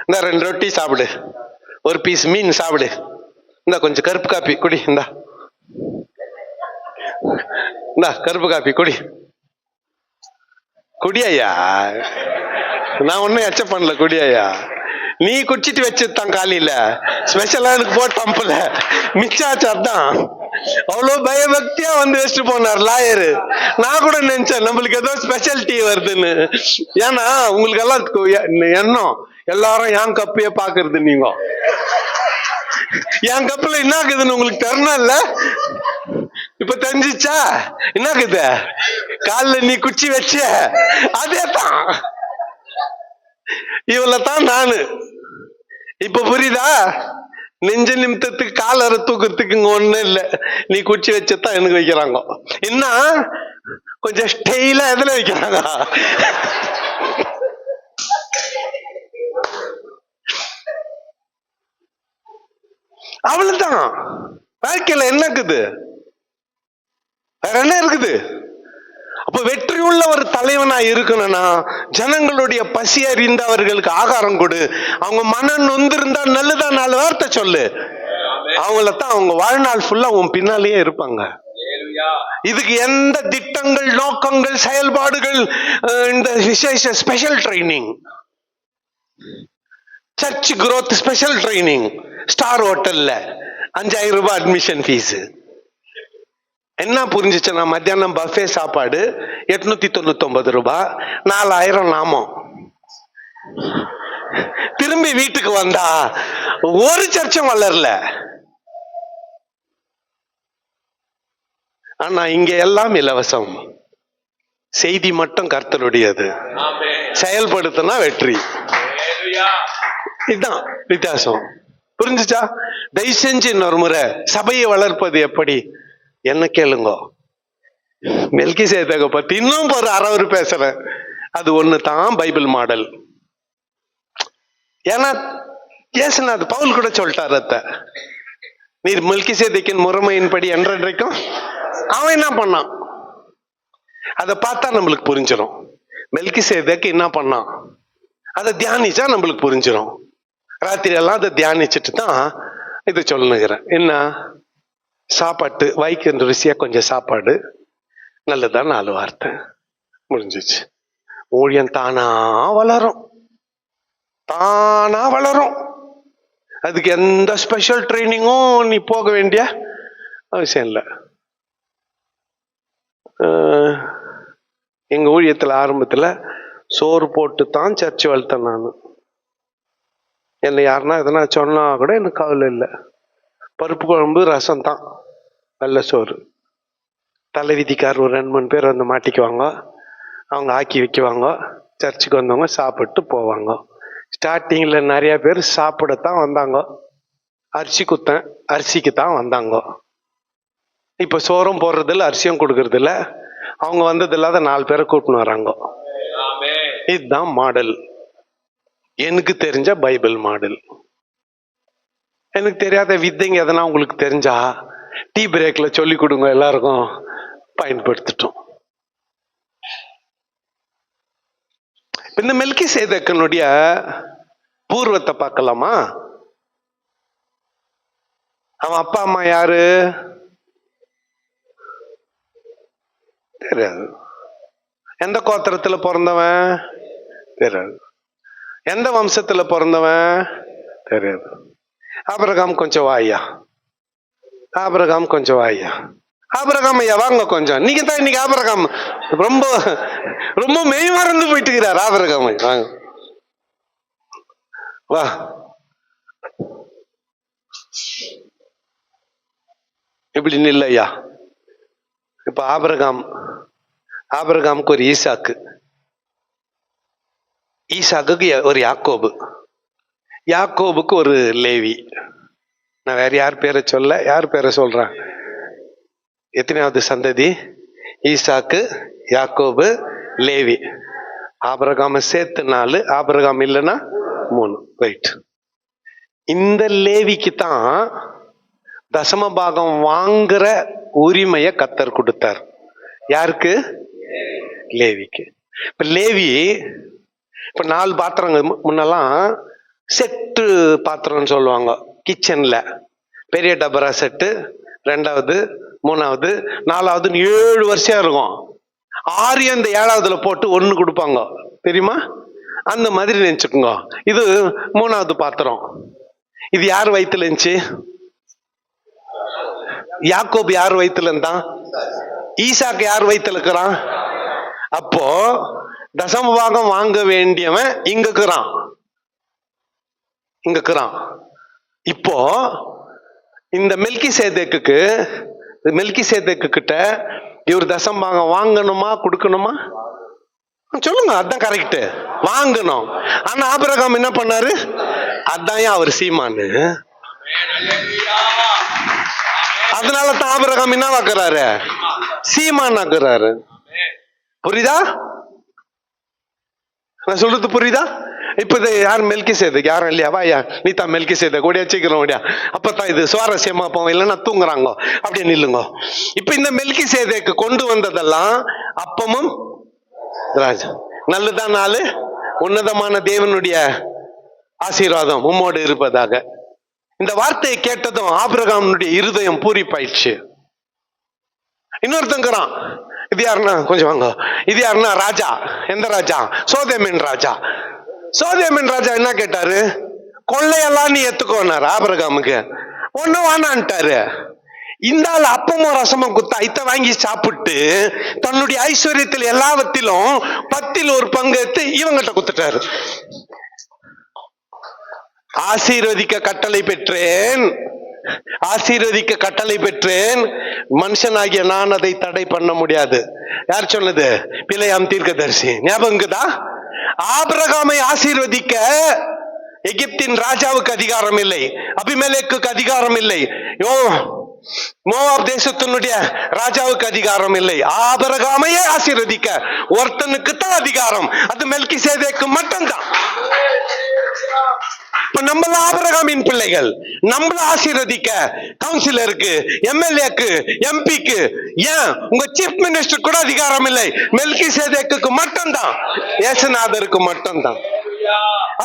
இந்த 2 ரொட்டி சாப்பிடு, ஒரு பீஸ் மீன் சாப்பிடு, இந்த கொஞ்சம் கருப்பு காப்பி குடி, இந்தா கருப்பு காப்பி குடி, குடியா. நான் ஒன்னும் எச்ச பண்ணல, குடியா. நீ குடிச்சிட்டு வச்சதுதான் காலையில ஸ்பெஷலா எனக்கு போட்டு அம்பல மிச்சாச்சு. அதான் அவ்வளவு பயபக்தியா வந்து வச்சுட்டு போனார் லாயரு. நான் கூட நினைச்சேன் நம்மளுக்கு ஏதோ ஸ்பெஷல் டீ வருதுன்னு. ஏன்னா உங்களுக்கு எல்லாம் எண்ணம் எல்லாரும் என் கப்பைய பாக்குறது. நீங்க என் கப்புல என்ன ஆகுதுன்னு உங்களுக்கு தெரியணும்ல. இப்ப தெரிஞ்சிச்சா என்ன ஆகுது? காலில் நீ குச்சி வச்ச அதே தான், இவ்வளவுதான் நானு. இப்ப புரியுதா? நெஞ்ச நிமித்தத்துக்கு காலரை தூக்கத்துக்கு இங்க ஒண்ணும் இல்ல. நீ குச்சி வச்சதான் எனக்கு வைக்கிறாங்க. என்ன கொஞ்சம் ஸ்டைலா எதுல வைக்கிறாங்க? அவ்வளவுதான். வாழ்க்கையில என்ன இருக்குது? வேற என்ன இருக்குது? அப்ப வெற்றி உள்ள ஒரு தலைவனா இருக்கணும்னா ஜனங்களுடைய பசி அறிந்து அவர்களுக்கு ஆகாரம் கொடு. அவங்க மனம் நொந்திருந்தா நல்லதா 4 வார்த்தை சொல்லு. அவங்களத்தான் அவங்க வாழ்நாள் ஃபுல்லா உன் பின்னாலேயே இருப்பாங்க. இதுக்கு எந்த திட்டங்கள், நோக்கங்கள், செயல்பாடுகள், இந்த விசேஷ special training, church growth special training, star ஹோட்டல்ல 5000 ரூபாய் அட்மிஷன் ஃபீஸ். என்ன புரிஞ்சிச்சுன்னா மத்தியானம் பஃபே சாப்பாடு 899 ரூபாய், 4000 நாமம். திரும்பி வீட்டுக்கு வந்தா ஒரு சர்ச்சும் வளரல. ஆனா இங்க எல்லாம் இலவசம். செய்தி மட்டும் கர்த்தருடையது. செயல்படுத்தினா வெற்றி. இதுதான் வித்தியாசம். புரிஞ்சுச்சா? தயவு செஞ்சு இன்னொரு முறை சபையை வளர்ப்பது எப்படி என்ன கேளுங்க. மெல்கிசேதேக்கை பத்தி இன்னும் ஒரு அரவர் பேசுறேன். அது ஒண்ணு தான் பைபிள் மாடல். ஏன்னா இயேசுநாதர் பவுல் கூட சொல்லிட்டார், அத்த நீர் மெல்கிசேதேக்கின் முறைமையின்படி என்றைக்கும் அவன் என்ன பண்ணான் அதை பார்த்தா நம்மளுக்கு புரிஞ்சிடும். மெல்கிசேதேக்கு என்ன பண்ணான் அதை தியானிச்சா நம்மளுக்கு புரிஞ்சிடும். ராத்திரி எல்லாம் அதை தியானிச்சுட்டு தான் இது சொல்லுங்கிறேன். என்ன சாப்பாட்டு வாய்க்கு ருசியா கொஞ்சம் சாப்பாடு, நல்லதா 4 வார்த்தை, முடிஞ்சிச்சு. ஊழியம் தானா வளரும், தானா வளரும். அதுக்கு எந்த ஸ்பெஷல் ட்ரைனிங்கும் நீ போக வேண்டிய அவசியம் இல்லை. எங்க ஊழியத்துல ஆரம்பத்துல சோறு போட்டு தான் சர்ச்சு வளர்த்தேன் நான். என்னை யாருன்னா எதனா சொன்னா கூட எனக்கு கவலை இல்லை. பருப்பு குழம்பு ரசம் தான், நல்ல சோறு. தலை விதிக்கார் ஒரு 2-3 பேர் வந்து மாட்டிக்குவாங்க. அவங்க ஆக்கி வைக்குவாங்க. சர்ச்சுக்கு வந்தவங்க சாப்பிட்டு போவாங்க. ஸ்டார்டிங்ல நிறைய பேர் சாப்பிடத்தான் வந்தாங்க. அரிசி குத்தேன், அரிசிக்கு தான் வந்தாங்க. இப்ப சோறும் போடுறதில்ல, அரிசியும் கொடுக்கறது இல்ல. அவங்க வந்தது இல்லாத 4 பேரை கூட்டின்னு வராங்க. இதுதான் மாடல். எனக்கு தெரிஞ்ச பைபிள் மாடல். எனக்கு தெரியாத வித்தைங்க எதனா உங்களுக்கு தெரிஞ்சா டீ பிரேக்ல சொல்லி கொடுங்க, எல்லாருக்கும் பயன்படுத்திட்டோம். இந்த மெல்கி சேதேக்கனுடைய பூர்வத்தை பார்க்கலாமா? அவன் அப்பா அம்மா யாரு தெரியாது. எந்த கோத்திரத்துல பிறந்தவன் தெரியாது. எந்த வம்சத்துல பிறந்தவன் தெரியாது. ஆபிரகாம் கொஞ்சம் வாயா, ஆபிரகாம் கொஞ்சம் வாயா, ஆபிரகாம் ஐயா வாங்க கொஞ்சம். நீங்க தான் இன்னைக்கு ஆபிரகாம் ரொம்ப ரொம்ப மெய் மறந்து போயிட்டு இருக்கிறார். ஆபிரகாம் வாங்க வா. இப்படி இல்லையா? இப்ப ஆபிரகாமுக்கு ஒரு ஈசாக்கு, ஈசாக்குக்கு ஒரு யாக்கோபு, யாக்கோபுக்கு ஒரு லேவி. நான் வேற யார் பேரை சொல்ல, யார் பேரை சொல்றேன்? எத்தனையாவது சந்ததி? ஈசாக்கு, யாக்கோபு, லேவி. ஆபிரகாம சேர்த்து 4, ஆபிரகாம் இல்லைன்னா 3. ரைட். இந்த லேவிக்கு தான் தசம பாகம் வாங்குற உரிமைய கர்த்தர் கொடுத்தார். யாருக்கு? லேவிக்கு. இப்ப லேவி இப்ப 4 பாத்திரங்கள் முன்னெல்லாம் செட்டு பாத்திரம்னு சொல்லுவாங்க. கிச்சன்ல பெரிய டபரா செட்டு, 2வது 3வது 4வது 7 வருஷம் இருக்கும். 6 இந்த 7வதுல போட்டு 1 கொடுப்பாங்க, தெரியுமா? அந்த மாதிரி நினைச்சுக்கோங்க. இது 3வது பாத்திரம். இது யார் வயிற்றுல இருந்துச்சு? யாக்கோபு யார் வயிற்றுல இருந்தான்? ஈசாக்கு யார் வயிற்றுல இருக்கிறான்? அப்போ தசம பாகம் வாங்க வேண்டியவன் இங்க இருக்கிறான். இப்போ இந்த மெல்கி சேதேக்கு கிட்ட இவர் தசம பாகம் வாங்கணுமா கொடுக்கணுமா? சொல்லுங்க. அதான் கரெக்ட், வாங்கணும். ஆனா ஆபிரகாம் என்ன பண்ணாரு? அதான் அவர் சீமானு. அதனால தான் ஆபிரகாம் என்ன ஆக்குறாரு? சீமான் ஆக்குறாரு. புரியுதா? நான் சொல்றது புரியுதா? இப்ப இது யார்? மெல்கி சேதேக். யாரும் இல்லையா? வாயா, நீ தான் மெல்கி சேதேக். ஓடியா சீக்கிரம் ஓடியா. அப்பதான் இது சுவாரஸ்யமா போவோம், இல்லைன்னா தூங்குறாங்க. அப்படியே நில்லுங்க. இப்ப இந்த மெல்கி சேதேக்கு கொண்டு வந்ததெல்லாம் அப்பமும் ராஜா. நல்லதான் 4 உன்னதமான தேவனுடைய ஆசீர்வாதம் உம்மோடு இருப்பதாக. இந்த வார்த்தையை கேட்டதும் ஆபிரகாமுடைய இருதயம் பூரிப்பாயிடுச்சு. இன்னொருத்தங்கிறான், இது யாருன்னா கொஞ்சம் வாங்க, இது யாருன்னா ராஜா. எந்த ராஜா? சோதேமின் ராஜா. சோதேமின் ராஜா என்ன கேட்டாரு? கொள்ளையெல்லாம் நீ எத்துக்கோனாரு ஆபிரகாமுக்கு. ஒன்னும் வானான்ட்டாரு. இந்த ஆள் அப்பமும் ரசமும் குத்தா இத்த வாங்கி சாப்பிட்டு தன்னுடைய ஐஸ்வர்யத்தில் எல்லாவற்றிலும் 10ல் 1 பங்கு எடுத்து இவங்கிட்ட குத்துட்டாரு. ஆசீர்வதிக்க கட்டளை பெற்றேன், மனுஷனாகிய நான் அதை தடை பண்ண முடியாது. யார் சொன்னது? பிலேயாம் தீர்க்கதரிசி. ஞாபகம்தா? ஆபிரகாமை ஆசீர்வதிக்க எகிப்தின் ராஜாவுக்கு அதிகாரம் இல்லை, அபிமெலேக்குக்கு அதிகாரம் இல்லை, மோவாப் தேசத்தினுடைய ராஜாவுக்கு அதிகாரம் இல்லை. ஆபிரகாமையே ஆசீர்வதிக்க ஒருத்தனுக்கு தான் அதிகாரம். அது மெல்கி சேதேக்கு மட்டும்தான். இப்ப நம்மள ஆபிரகாமின் பிள்ளைகள், நம்மள ஆசீர்வதிக்க கவுன்சிலருக்கு, எம்எல்ஏக்கு, எம்பிக்கு, ஏன் உங்க சீஃப் மினிஸ்டர் கூட அதிகாரம் இல்லை. மெல்கி சேதேக்கு மட்டும்தான், இயேசுநாதருக்கு மட்டும்தான்.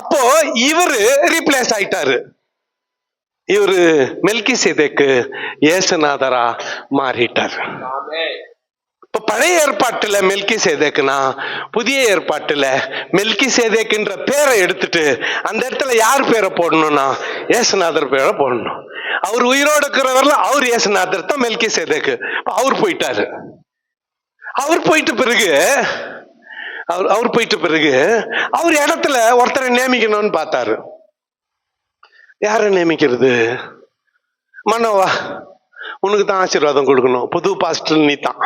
அப்போ இவரு ரீப்ளேஸ் ஆயிட்டாரு. இவரு மெல்கி சேதேக்கு இயேசுநாதரா மாறிட்டார். இப்ப பழைய ஏற்பாட்டுல மெல்கி சேதேக்குனா, புதிய ஏற்பாட்டுல மெல்கி சேதேக்குன்ற பேரை எடுத்துட்டு அந்த இடத்துல யார் பேரை போடணும்னா இயேசுநாதர் பேரை போடணும். அவர் உயிரோடு இருக்கிறவர்ல அவர் இயேசுநாதர் தான் மெல்கி சேதேக்கு. அவர் போயிட்டாரு. அவர் போயிட்ட பிறகு அவர் இடத்துல ஒருத்தரை நியமிக்கணும்னு பார்த்தாரு. யாரை நியமிக்கிறது? மனோவா, உனக்கு தான் ஆசீர்வாதம் கொடுக்கணும், புது பாஸ்டர் நீ தான்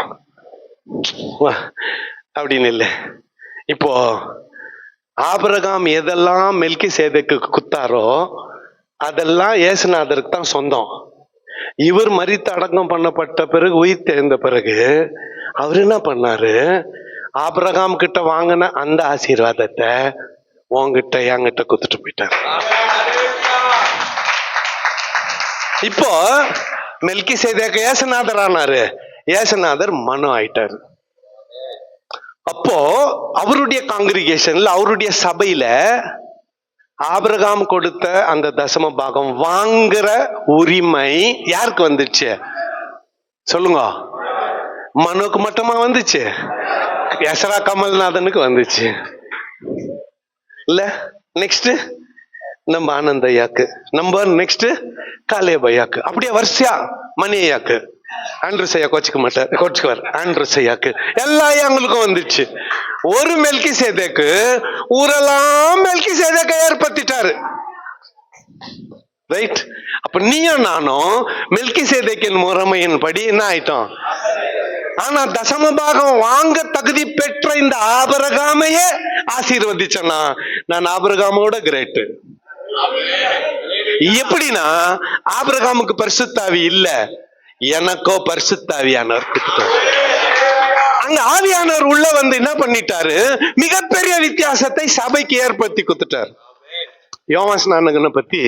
அப்படின்னு இல்லை. இப்போ ஆபிரகாம் எதெல்லாம் மெல்கி சேதேக்கு குத்தாரோ அதெல்லாம் இயேசுநாதருக்கு தான் சொந்தம். இவர் மரித்து அடக்கம் பண்ணப்பட்ட பிறகு, உயிர் தெரிந்த பிறகு அவர் என்ன பண்ணாரு? ஆபிரகாம் கிட்ட வாங்கின அந்த ஆசீர்வாதத்தை உன்கிட்ட என்கிட்ட குத்துட்டு போயிட்டார். இப்போ மெல்கி சேதேக்கு இயேசுநாதர் ஆனாரு, இயேசுநாதர் மனு ஆயிட்டாரு. அப்போ அவருடைய காங்கிரிகேஷன்ல, அவருடைய சபையில ஆபிரகாம் கொடுத்த அந்த தசம பாகம் வாங்குற உரிமை யாருக்கு வந்துச்சு சொல்லுங்க? மனுக்கு மட்டுமா வந்துச்சு? எஸ்ரா கமல்நாதனுக்கு வந்துச்சு இல்ல? நெக்ஸ்ட் நம்ம ஆனந்த் ஐயாக்கு, நம்ம நெக்ஸ்ட் காலேப் ஐயாக்கு, அப்படியே வரிசையா மணி ஐயாக்கு, ஆண்ட்ரூஸ் ஐயா கோச்சுக்குவார், ஆண்ட்ரூஸ் ஐயாக்கு, எல்லா ஐயாங்களுக்கும் வந்துச்சு. ஒரு மெல்கிசேதேக்கு ஊரெல்லாம் மெல்கிசேதேக்கை ஏற்படுத்திட்டாரு. ரைட்? அப்ப நீயும் நானும் மெல்கிசேதேக்கின் முறைமையின் படி என்ன ஆயிட்டோம்? ஆனா தசம பாகம் வாங்க தகுதி பெற்ற இந்த ஆபிரகாமையே ஆசீர்வதிச்சனா நான் ஆபிரகாமோட கிரேட். எப்படின்னா ஆபிரகாமுக்கு பரிசுத்தாவி இல்ல, எனக்கோ பரிசுத்தாவியானவர். அங்க ஆவியானவர் உள்ள வந்து என்ன பண்ணிட்டாரு? மிகப்பெரிய வித்தியாசத்தை சபைக்கு ஏற்படுத்தி கொடுத்துட்டார். யோவான் ஸ்நானகனை பத்தி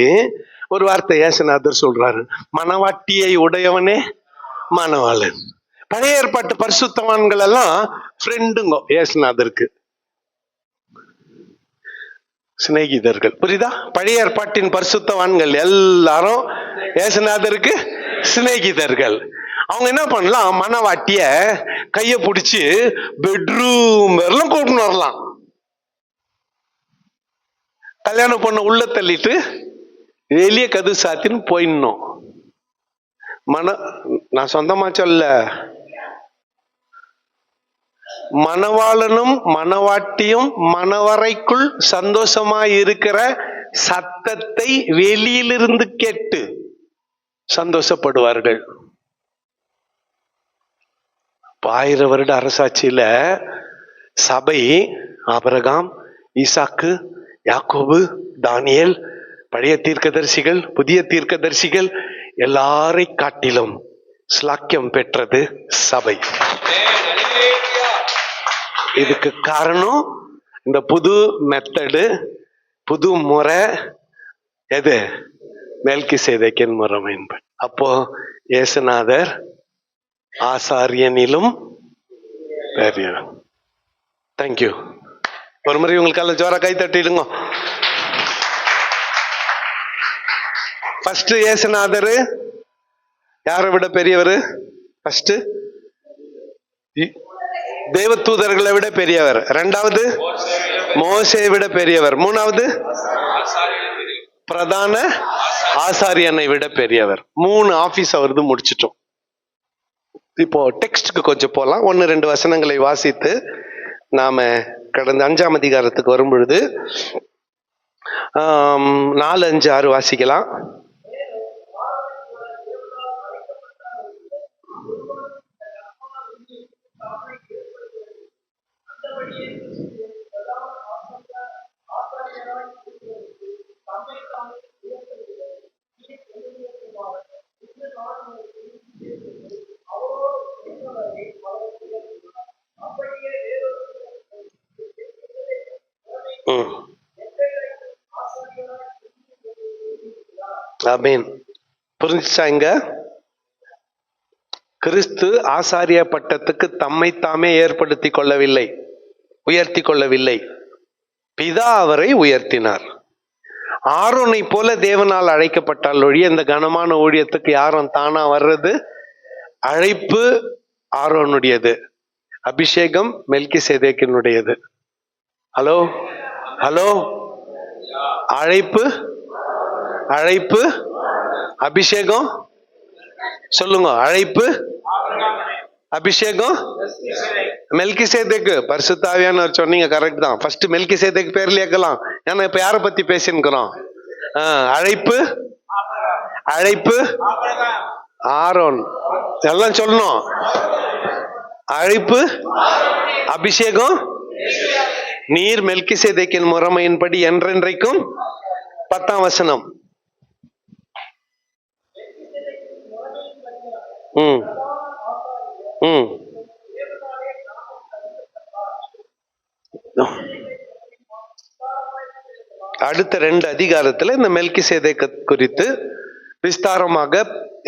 ஒரு வார்த்தை இயேசுநாதர் சொல்றாரு, மனவாட்டியை உடையவனே மணவாளன். பழைய ஏற்பாட்டு பரிசுத்தவான்கள் எல்லாம் ஃப்ரெண்டுங்க இயேசுநாதருக்கு, சிநேகிதர்கள். புரியுதா? பழைய ஏற்பாட்டின் பரிசுத்தவான்கள் எல்லாரும் இயேசுநாதருக்கு சிநேகிதர்கள். அவங்க என்ன பண்ணலாம்? மனவாட்டிய கைய பிடிச்சு பெட்ரூம் வரலாம் கூப்பிட்டு வரலாம். கல்யாணம் பண்ண உள்ள தள்ளிட்டு வெளியே கது சாத்தின்னு போயிடணும். நான் சொந்தமா சொல்ல, மணவாளனும் மணவாட்டியும் மணவரைக்குள் சந்தோஷமாய் இருக்கிற சத்தத்தை வெளியிலிருந்து கேட்டு சந்தோஷப்படுவார்கள். 1000 வருட அரசாட்சியில சபை ஆபிரகாம், ஈசாக்கு, யாக்கோபு, தானியேல், பழைய தீர்க்கதரிசிகள், புதிய தீர்க்கதரிசிகள் எல்லாரை காட்டிலும் ஸ்லாக்கியம் பெற்றது சபை. இதுக்கு காரணம் இந்த புது மெத்தடு, புது முறை. எது? மெல்கிசேதேக்கின் முறை. அப்போ இயேசுநாதர் ஆசாரியனிலும் பெரியவர். தேங்க்யூ. ஒரு முறை உங்களுக்கெல்லாம் ஜோரா கை தட்டிடுங்க. ஃபர்ஸ்ட் இயேசுநாதர் யாரை விட பெரியவர்? ஃபர்ஸ்ட் தேவதூதர்களை விட பெரியவர். இரண்டாவது மோசேயை விட பெரியவர். மூணாவது பிரதான ஆசாரியனை விட பெரியவர். 3 ஆபீஸ் அவரது முடிச்சிட்டோம். இப்போ டெக்ஸ்டுக்கு கொஞ்சம் போலாம். 1-2 வசனங்களை வாசித்து நாம கடந்த 5ஆம் அதிகாரத்துக்கு வரும் பொழுது 4, 5, 6 வாசிக்கலாம். ஆமென். புரிஞ்சுச்சா? இங்க கிறிஸ்து ஆசாரிய பட்டத்துக்கு தம்மை தாமே ஏற்படுத்தி கொள்ளவில்லை, உயர்த்தி கொள்ளவில்லை. பிதா அவரை உயர்த்தினார். ஆரோனை போல தேவனால் அழைக்கப்பட்டால் ஒழிய இந்த கனமான ஊழியத்துக்கு யாரும் தானா வர்றது? அழைப்பு ஆரோனுடையது, அபிஷேகம் மெல்கிசேதேக்கினுடையது. ஹலோ ஹலோ, அழைப்பு அபிஷேகம் சொல்லுங்க. அழைப்பு அபிஷேகம் மெல்கிசேதேக்கு. பரிசுத்த ஆவியானவர் சொன்னீங்க, கரெக்ட் தான். ஃபர்ஸ்ட் மெல்கிசேதேக்கு பேர்ல கேட்கலாம். ஏன்னா இப்ப யாரை பத்தி பேசினுக்கிறோம்? அழைப்பு ஆரோன் எல்லாம் சொல்லணும். அழைப்பு அபிஷேகம் நீர் மெல்கிசேதேக்கின் முறைமையின்படி என்றென்றைக்கும். 10ஆம் வசனம். அடுத்த 2 அதிகாரத்துல இந்த மெல்கிசேதேக்கு குறித்து விஸ்தாரமாக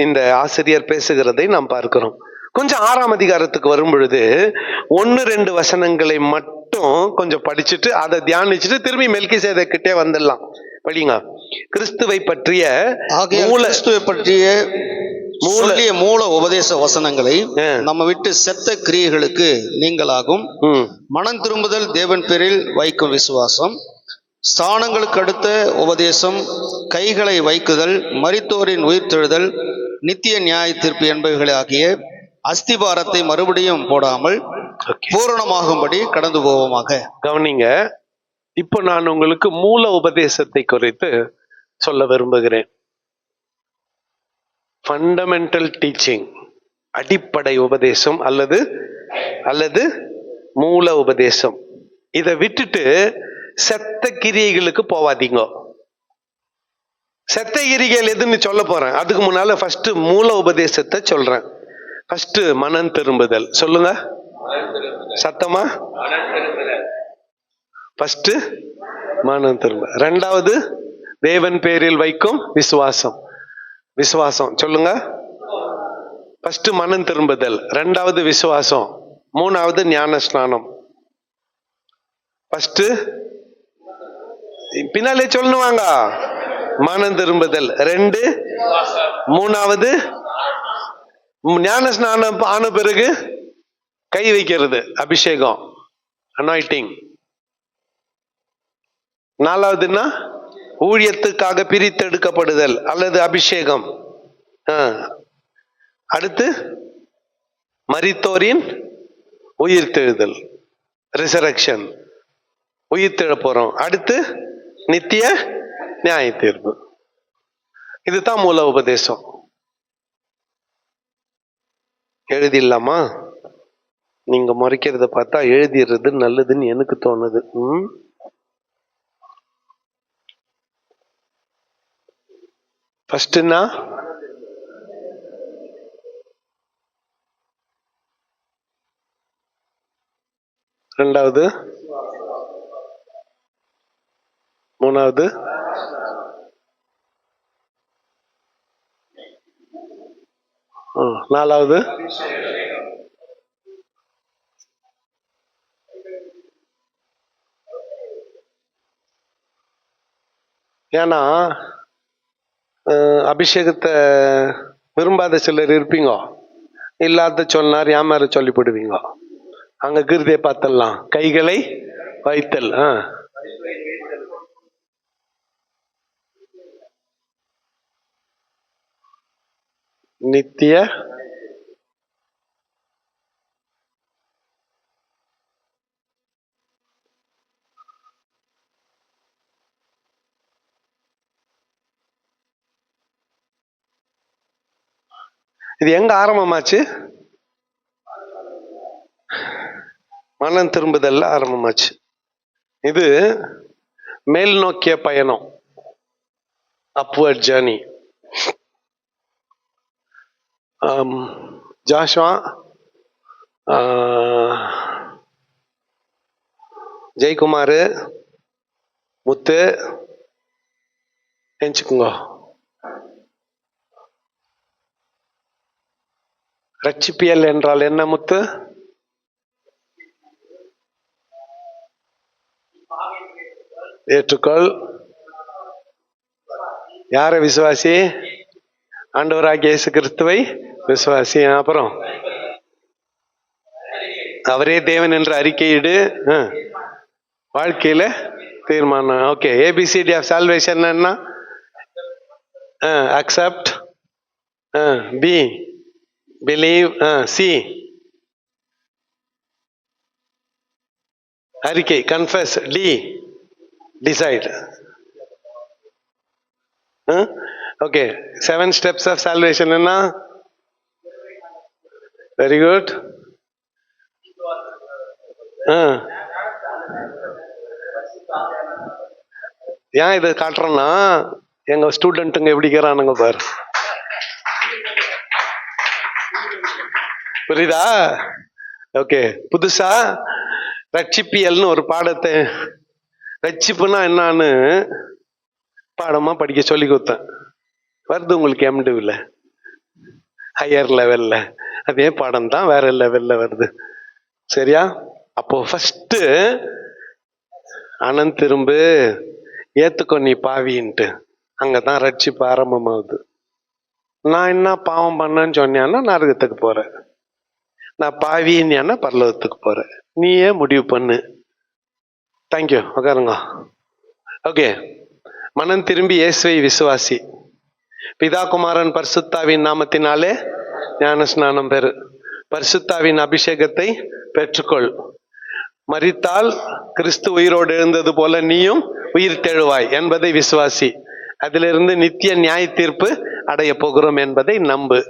இந்த ஆசிரியர் பேசுகிறதை நாம் பார்க்கிறோம். கொஞ்சம் 6ஆம் அதிகாரத்துக்கு வரும் பொழுது 1-2 வசனங்களை மட்டும் கொஞ்சம் படிச்சுட்டு அதை தியானிச்சுட்டு திரும்பி மெல்கிசேதேக்கிட்டே வந்துடலாம். படிங்க. கிறிஸ்துவை பற்றிய ஆகையால் கிறிஸ்துவை பற்றிய சொல்லிய மூல உபதேச வசனங்களை நம்ம விட்டு செத்த கிரியைகளுக்கு நீங்களாகும் மனம் திரும்புதல், தேவன் பேரில் வைக்கும் விசுவாசம், ஸ்தானங்களுக்கு அடுத்த உபதேசம், கைகளை வைக்குதல், மரித்தோரின் உயிர்த்தெழுதல், நித்திய நியாய தீர்ப்பு என்பவைகளை ஆகிய அஸ்திபாரத்தை மறுபடியும் போடாமல் பூரணமாகும்படி கடந்து போவோமாக. கவனிங்க, இப்போ நான் உங்களுக்கு மூல உபதேசத்தை குறித்து சொல்ல விரும்புகிறேன். ஃபண்டமெண்டல் டீச்சிங், அடிப்படை உபதேசம் அல்லது மூல உபதேசம். இதை விட்டுட்டு செத்த கிரியைகளுக்கு போவாதீங்க. செத்த கிரிகைகள் எதுன்னு சொல்ல போறேன். அதுக்கு முன்னால ஃபர்ஸ்ட் மூல உபதேசத்தை சொல்றேன். ஃபர்ஸ்ட் மனம் திரும்புதல். சொல்லுங்க சத்தமா. ஃபர்ஸ்ட் மனம் திரும்ப. ரெண்டாவது தேவன் பேரில் வைக்கும் விசுவாசம். சொல்லுங்க. ஃபர்ஸ்ட் மனம் திரும்புதல், ரெண்டாவது விசுவாசம், மூணாவது ஞான ஸ்நானம். ஃபர்ஸ்ட் பின்னாலே சொல்லுவாங்க. மனம் திரும்புதல் 2, மூணாவது ஞான ஸ்நானம் ஆன பிறகு கை வைக்கிறது, அபிஷேகம், அனாயிட்டிங். நாலாவதுன்னா ஊழியத்துக்காக பிரித்தெடுக்கப்படுதல் அல்லது அபிஷேகம். அடுத்து மரித்தோரின் உயிர்த்தெழுதல், ரிசரக்ஷன், உயிர்த்தெழ போறோம். அடுத்து நித்திய நியாய தீர்ப்பு. இதுதான் மூல உபதேசம். எழுதிடலாமா? நீங்க முறைக்கிறத பார்த்தா எழுதிடுறது நல்லதுன்னு எனக்கு தோணுது. ஃபர்ஸ்ட்னா ரெண்டாவது, மூணாவது, நாலாவது ஏன்னா அபிஷேகத்தை விரும்பாத சிலர் இருப்பீங்க. இல்லாத சொன்னார் ஏமாற சொல்லி போடுவீங்க. அங்க கிருதியை பார்த்தலாம். கைகளை வைத்தல். நித்திய இது எங்க ஆரம்பமாச்சு? மனம் திரும்புதல்ல ஆரம்பமாச்சு. இது மேல் நோக்கிய பயணம், அப்வர்ட் ஜர்னி. ஜாஷுவா, ஜெயக்குமார், முத்து நினைச்சுக்குங்க. ரட்சிப்பியல் என்றால் என்ன முத்து? ஏற்றுக்கொள். யார விசுவாசி? ஆண்டவராகிய இயேசு கிறிஸ்துவை விசுவாசி. அப்புறம் அவரே தேவன் என்று அறிக்கையிடு. வாழ்க்கையில தீர்மானம். ஓகே. ABCD ஆஃப் சால்வேஷன் என்ன? அக்செப்ட், பி பிலீவ், சி அறிக்கை, confess, D decide. Okay. 7 steps of salvation என்ன? Very good. ஏன் இதை காட்டுறோம்னா எங்க ஸ்டூடெண்ட்டுங்க எப்படி இருக்கிறானுங்க பாரு. புரியுதா? ஓகே. புதுசா ரட்சிப்பியல்னு ஒரு பாடத்தை, ரட்சிப்புனா என்னன்னு பாடமா படிக்க சொல்லி கொடுத்தேன். வருது உங்களுக்கு MDUல. ஹையர் லெவல்ல. அதே பாடம் தான் வேற லெவல்ல வருது. சரியா? அப்போ ஃபர்ஸ்ட் அனந்த் திரும்பு, ஏத்துக்கோ நீ பாவின்ட்டு, அங்கதான் ரட்சிப்பு ஆரம்பமாகுது. நான் என்ன பாவம் பண்ணேன்னு சொன்னேன்னா நரகத்துக்கு போறேன், நான் பாவின்னா பரலோகத்துக்கு போறேன். நீயே முடிவு பண்ணு. தேங்க்யூ, உட்காருங்க. ஓகே, மனம் திரும்பி இயேசுவை விசுவாசி. பிதா குமாரன் பரிசுத்தாவின் நாமத்தினாலே ஞான ஸ்நானம் பெறு. பரிசுத்தாவின் அபிஷேகத்தை பெற்றுக்கொள். மரித்தால் கிறிஸ்து உயிரோடு எழுந்தது போல நீயும் உயிர் தெழுவாய் என்பதை விசுவாசி. அதிலிருந்து நித்திய நியாய தீர்ப்பு அடைய போகிறோம் என்பதை நம்பு.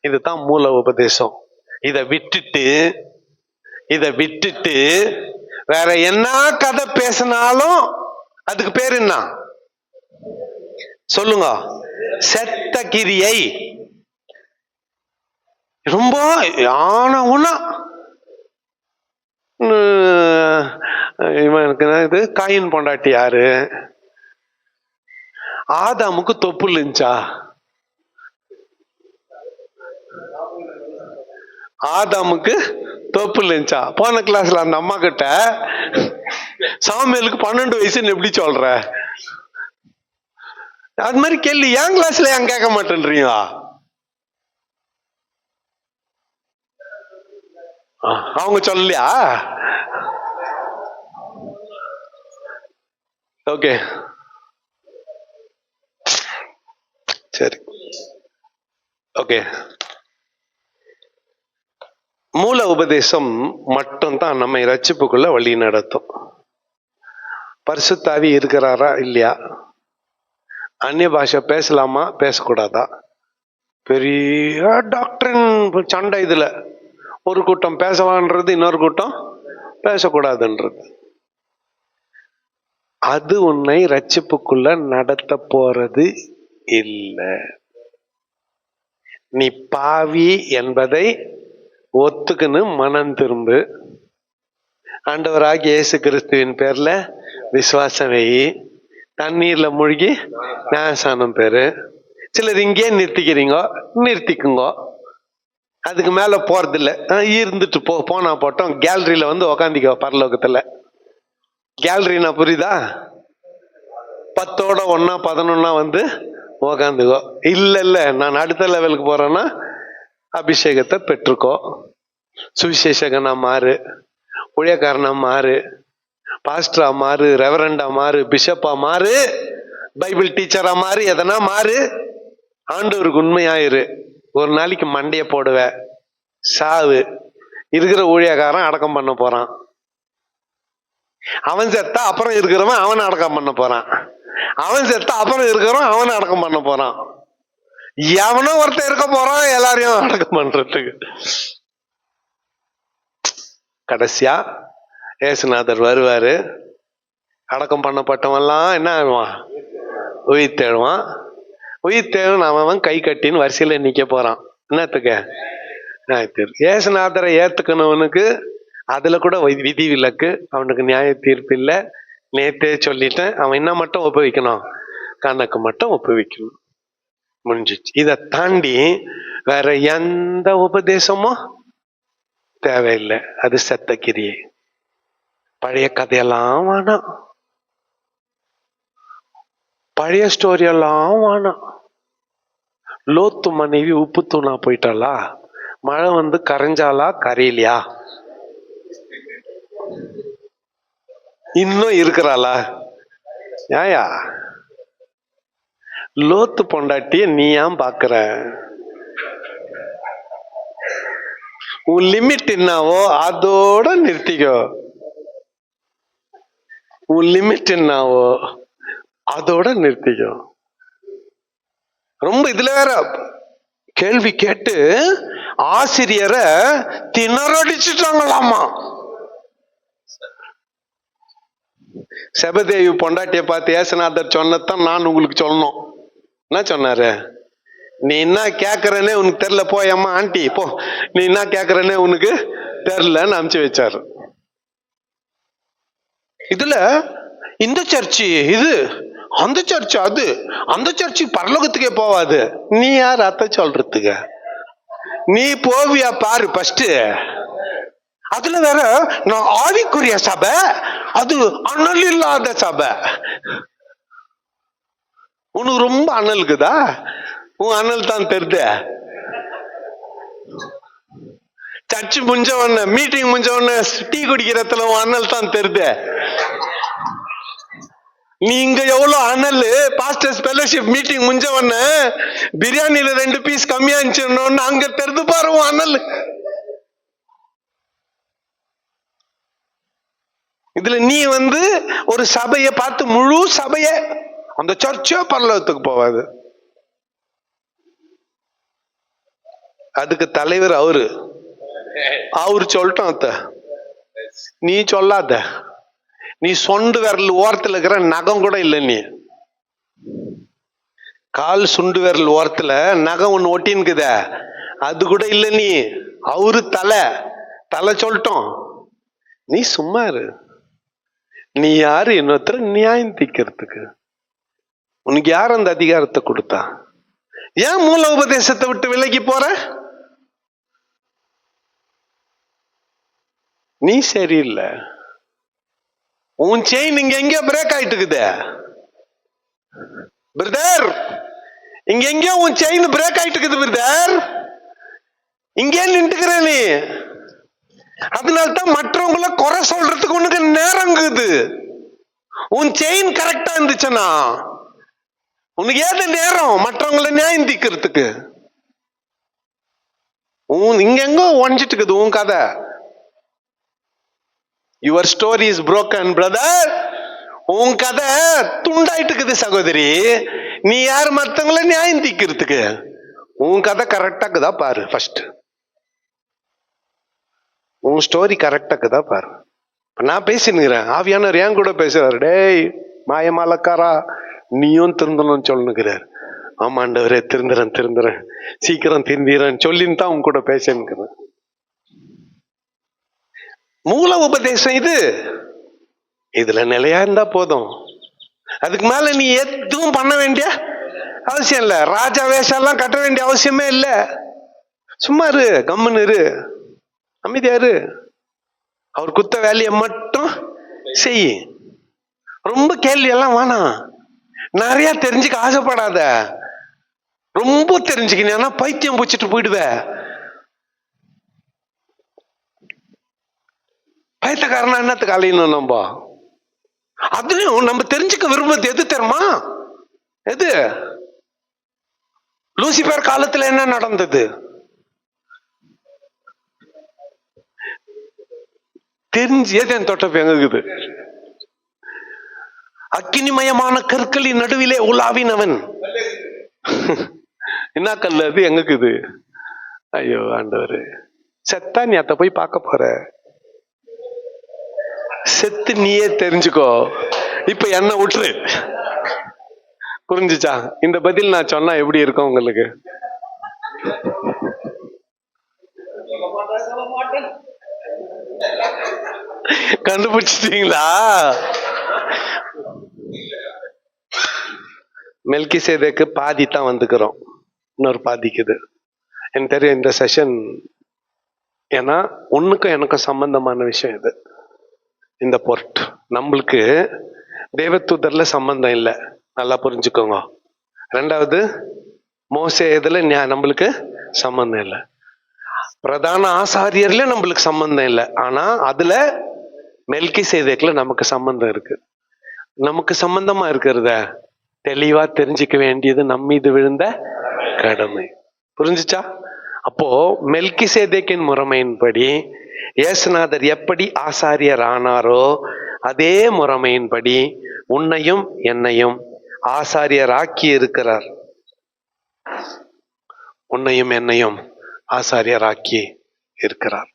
இதுதான் மூல உபதேசம். இதை விட்டுட்டு வேற என்ன கதை பேசினாலும் அதுக்கு பேர் என்ன சொல்லுங்க? செத்த கிரியை. ரொம்ப ஆனா இவனுக்கு காயின் பொண்டாட்டி யாரு? ஆதாமுக்கு தொப்புள் இருந்துச்சா? ஆதாமுக்கு தொப்புள் இருந்துச்சா? போன கிளாஸ்ல அந்த அம்மா கிட்ட சாமுவேலுக்கு 12 வயசுன்னு எப்படி சொல்ற? அது மாதிரி கேள்வி என் கிளாஸ்ல ஏன் கேட்க மாட்டேன்றீங்க? அவங்க சொல்லலையா? ஓகே, சரி, ஓகே. மூல உபதேசம் மட்டும்தான் நம்மை ரட்சிப்புக்குள்ள வழி நடத்தும். பரிசுத்தாவி இருக்கிறாரா இல்லையா? அந்நிய பாஷை பேசலாமா பேசக்கூடாதா? பெரிய டாக்டரின் சண்டை. இதுல ஒரு கூட்டம் பேசலான்றது, இன்னொரு கூட்டம் பேசக்கூடாதுன்றது. அது உன்னை ரட்சிப்புக்குள்ள நடத்த போறது இல்லை. நீ பாவி என்பதை ஒத்துக்குன்னு மனம் திரும்பு. ஆண்டவராகிய இயேசு கிறிஸ்துவின் பேர்ல விசுவாசம் வை. தண்ணீர்ல மூழ்கி ஞானஸ்நானம் பெறு. சிலர் இங்கே நிறுத்திக்குங்க. அதுக்கு மேல போறது இல்லை. இருந்துட்டு போனா போட்டோம். கேலரியில வந்து உக்காந்திக்கோ. பரலோகத்துல கேலரினா புரியுதா? 10ஓட 1 11 வந்து உக்காந்துக்கோ. இல்ல நான் அடுத்த லெவலுக்கு போறேன்னா அபிஷேகத்தை பெற்றுக்கோ. சுவிசேஷகனா மாறு, ஊழியக்காரனா மாறு, பாஸ்டரா மாறு, ரெவரண்டா மாறு, பிஷப்பா மாறு, பைபிள் டீச்சரா மாறு, எதனா மாறு. ஆண்டவருக்கு உண்மையாயிரு. ஒரு நாளைக்கு மண்டைய போடுவ, சாவு. இருக்கிற ஊழியக்காரன் அடக்கம் பண்ண போறான். அவன் செத்தா அப்புறம் இருக்கிறவன் அவனை அடக்கம் பண்ண போறான். அவன் செத்தா அப்புறம் இருக்கிறவன் அவனை அடக்கம் பண்ண போறான். எவனோ ஒருத்தர் இருக்க போறான் எல்லாரையும் அடக்கம் பண்றதுக்கு. கடைசியா ஏசுநாதர் வருவாரு. அடக்கம் பண்ணப்பட்டவன்லாம் என்ன ஆகுவான்? உயிர் தேழுவான். உயிர் தேழும் அவன் கை கட்டின்னு வரிசையில நிக்க போறான். என்னத்துக்கு? ஏசுநாதரை ஏத்துக்கணுவனுக்கு அதுல கூட விதி விலக்கு. அவனுக்கு நியாய தீர்ப்பு இல்லை. நேத்தே சொல்லிட்டேன். அவன் என்ன மட்டும் ஒப்புவிக்கணும்? கணக்கு மட்டும் ஒப்புவிக்கணும். முடிஞ்சிச்சு. இதை தாண்டி வேற எந்த உபதேசமும் தேவையில்லை. அது செத்த கிரியை. பழைய கதையெல்லாம் வேணாம், பழைய ஸ்டோரியெல்லாம் வேணாம். லோத்து மனைவி உப்பு தூணா போயிட்டாளா? மழை வந்து கரைஞ்சாலா கரையிலையா? இன்னும் இருக்கிறாளா? ஏயா லோத்து பொண்டாட்டிய நீ ஏன் பாக்குற? உன் லிமிட் என்னவோ அதோட நிறுத்திக்கோ. உன் லிமிட் என்னவோ அதோட நிறுத்திக்கோ. ரொம்ப இதுல வேற கேள்வி கேட்டு ஆசிரியரை திணறடிச்சுட்டாங்களாமா. செபதேவி பொண்டாட்டிய பார்த்து ஏசுநாதர் சொன்னதான் நான் உங்களுக்கு சொல்லணும். என்ன சொன்னாரு? நீ என்ன கேக்குறனே உனக்கு தெரியல, போயம்மா ஆண்டி போ, நீ என்ன கேக்குறனே உனக்கு தெரியலன்னு அனுப்பிச்சு வச்சாரு. இதுல இந்த சர்ச்சு இது, அந்த சர்ச்சு அது, அந்த சர்ச்சு பரலோகத்துக்கே போவாது. நீ யார் அத்தை சொல்றதுக்கு? நீ போவியா பாரு ஃபர்ஸ்ட். அதுல வேற நான் ஆவிக்குரிய சபை, அது அனல் இல்லாத சபை. உனக்கு ரொம்ப அனல் இருக்குதா? உன் அனல் தான் தெரியுது. சர்ச்சு முடிஞ்ச உடனே, மீட்டிங் முடிஞ்ச உடனே டீ குடிக்கிறதுல உன் அனல் தான் தெரியுது. நீங்க எவ்வளவு அனல், பாஸ்டர்ஸ் ஃபெலோஷிப் மீட்டிங் முடிஞ்ச உடனே பிரியாணில 2 பீஸ் கம்மியா இருந்துச்சு, அங்க தெரிந்து பாரு உன் அனல். இதுல நீ ஒரு சபையை பார்த்து முழு சபைய, அந்த சர்ச்சோ பரலோகத்துக்கு போவாது. அதுக்கு தலைவர் அவரு சொல்லட்டும். அத்த நீ சொல்லாத. நீ சொண்டு விரல் ஓரத்துல இருக்கிற நகம் கூட இல்லை. நீ கால் சுண்டு விரல் ஓரத்துல நகம் ஒண்ணு ஒட்டின்னுக்குத, அது கூட இல்லை. நீ அவரு தலை சொல்லட்டும். நீ சும்மா இரு. நீ யாரு இன்னொருத்தர நியாயம் தீக்கிறதுக்கு? உனக்கு யார் அந்த அதிகாரத்தை கொடுத்தா? ஏன் மூல உபதேசத்தை விட்டு விலகி போற? நீ சரியில்லை. உன் செயின் இங்க எங்கேயோ பிரேக் ஆயிட்டு இருக்குது பிரதர். இங்க எங்கேயோ உன் செயின் பிரேக் ஆயிட்டு இருக்குது பிரதர். இங்கே நின்றுக்கிற நீ. அதனால்தான் மற்றவங்கள குறை சொல்றதுக்கு உனக்கு நேரங்குது. உன் செயின் கரெக்டா இருந்துச்சுன்னா உனக்கு ஏது நேரம் மற்றவங்கள நியாயம் தீக்கிறதுக்கு? இங்க எங்கோ ஒஞ்சிட்டு இருக்குது உன் கதை. Your story is broken brother. உன் கதை துண்டாயிட்டு இருக்குது சகோதரி. நீ யார் மற்றவங்கள நியாயம் தீக்கிறதுக்கு? உன் கதை கரெக்டா இருக்குதா பாரு ஃபர்ஸ்ட். உன் ஸ்டோரி கரெக்டா இருக்குதா பாரு. நான் பேசினுக்கிறேன், ஆவியானவர் என் கூட பேசுறாரு. டேய் மாயமாலக்காரா, நீயும் திருந்தணும்னு சொல்லுங்கிறார். ஆமாண்டவரே திருந்துறேன் சீக்கிரம் திருந்திறேன்னு சொல்லின்னு தான் உன் கூட பேசுறேன். மூல உபதேசம் இதுல நிலையா இருந்தா போதும். அதுக்கு மேல நீ எதுவும் பண்ண வேண்டிய அவசியம் இல்ல. ராஜா வேஷம் எல்லாம் கட்ட வேண்டிய அவசியமே இல்ல. சும்மா இரு, கம்முன்னு இரு, அமைதியா இரு. அவர் குத்த வேலையை மட்டும் செய். ரொம்ப கேள்வி எல்லாம் வேணாம். நிறைய தெரிஞ்சுக்க ஆசைப்படாத. ரொம்ப தெரிஞ்சுக்கினா பைத்தியம் பூச்சிட்டு போயிடுவ. பைத்தியக்காரனா என்னத்துக்கு அலையணும் நம்ம? அதுலயும் நம்ம தெரிஞ்சுக்க விரும்புறது எது தெரியுமா? எது? லூசிபர் காலத்துல என்ன நடந்தது தெரிஞ்சு ஏதேன் தொட்டப்ப எங்குது. அக்கினிமயமான கற்களின் நடுவிலே உலாவினவன். என்ன கல் அது? எங்குது? ஐயோ ஆண்டவரு, செத்தா நீ அத போய் பார்க்க போற. செத்து நீயே தெரிஞ்சுக்கோ. இப்ப என்ன விட்டுரு. புரிஞ்சுச்சா? இந்த பதில் நான் சொன்னா எப்படி இருக்கும் உங்களுக்கு? கண்டுபிடிச்சிட்டீங்களா? மெல்கிசேதேக்கு பாதி தான் வந்துக்கிறோம், இன்னொரு பாதிக்குது. எனக்கு தெரியும் இந்த செஷன், ஏன்னா உன்னுக்கும் எனக்கும் சம்பந்தமான விஷயம் இது. இந்த போர்ட் நம்மளுக்கு தேவதூதர்ல சம்பந்தம் இல்லை, நல்லா புரிஞ்சுக்கோங்க. ரெண்டாவது மோசே இதுல நம்மளுக்கு சம்பந்தம் இல்லை. பிரதான ஆசாரியர்ல நம்மளுக்கு சம்பந்தம் இல்லை. ஆனா அதுல மெல்கிசேதேக்குல நமக்கு சம்பந்தம் இருக்கு. நமக்கு சம்பந்தமா இருக்கிறத தெளிவா தெரிஞ்சுக்க வேண்டியது நம்ம மீது விழுந்த கடமை. புரிஞ்சுச்சா? அப்போ மெல்கிசேதேக்கின் முறைமையின்படி இயேசுநாதர் எப்படி ஆசாரியர் ஆனாரோ அதே முறைமையின்படி உன்னையும் என்னையும் ஆசாரியர் ஆக்கி இருக்கிறார். உன்னையும் என்னையும் ஆசாரியர் ஆக்கி இருக்கிறார்.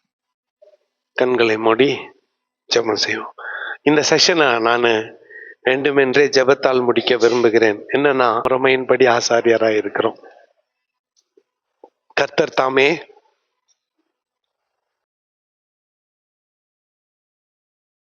கண்களை மூடி ஜெபம் செய்வோம். இந்த செஷனை நான் வேண்டுமென்றே ஜெபத்தால் முடிக்க விரும்புகிறேன். என்னன்னா முறைமையின்படி ஆசாரியராக இருக்கிறோம். கர்த்தர் தாமே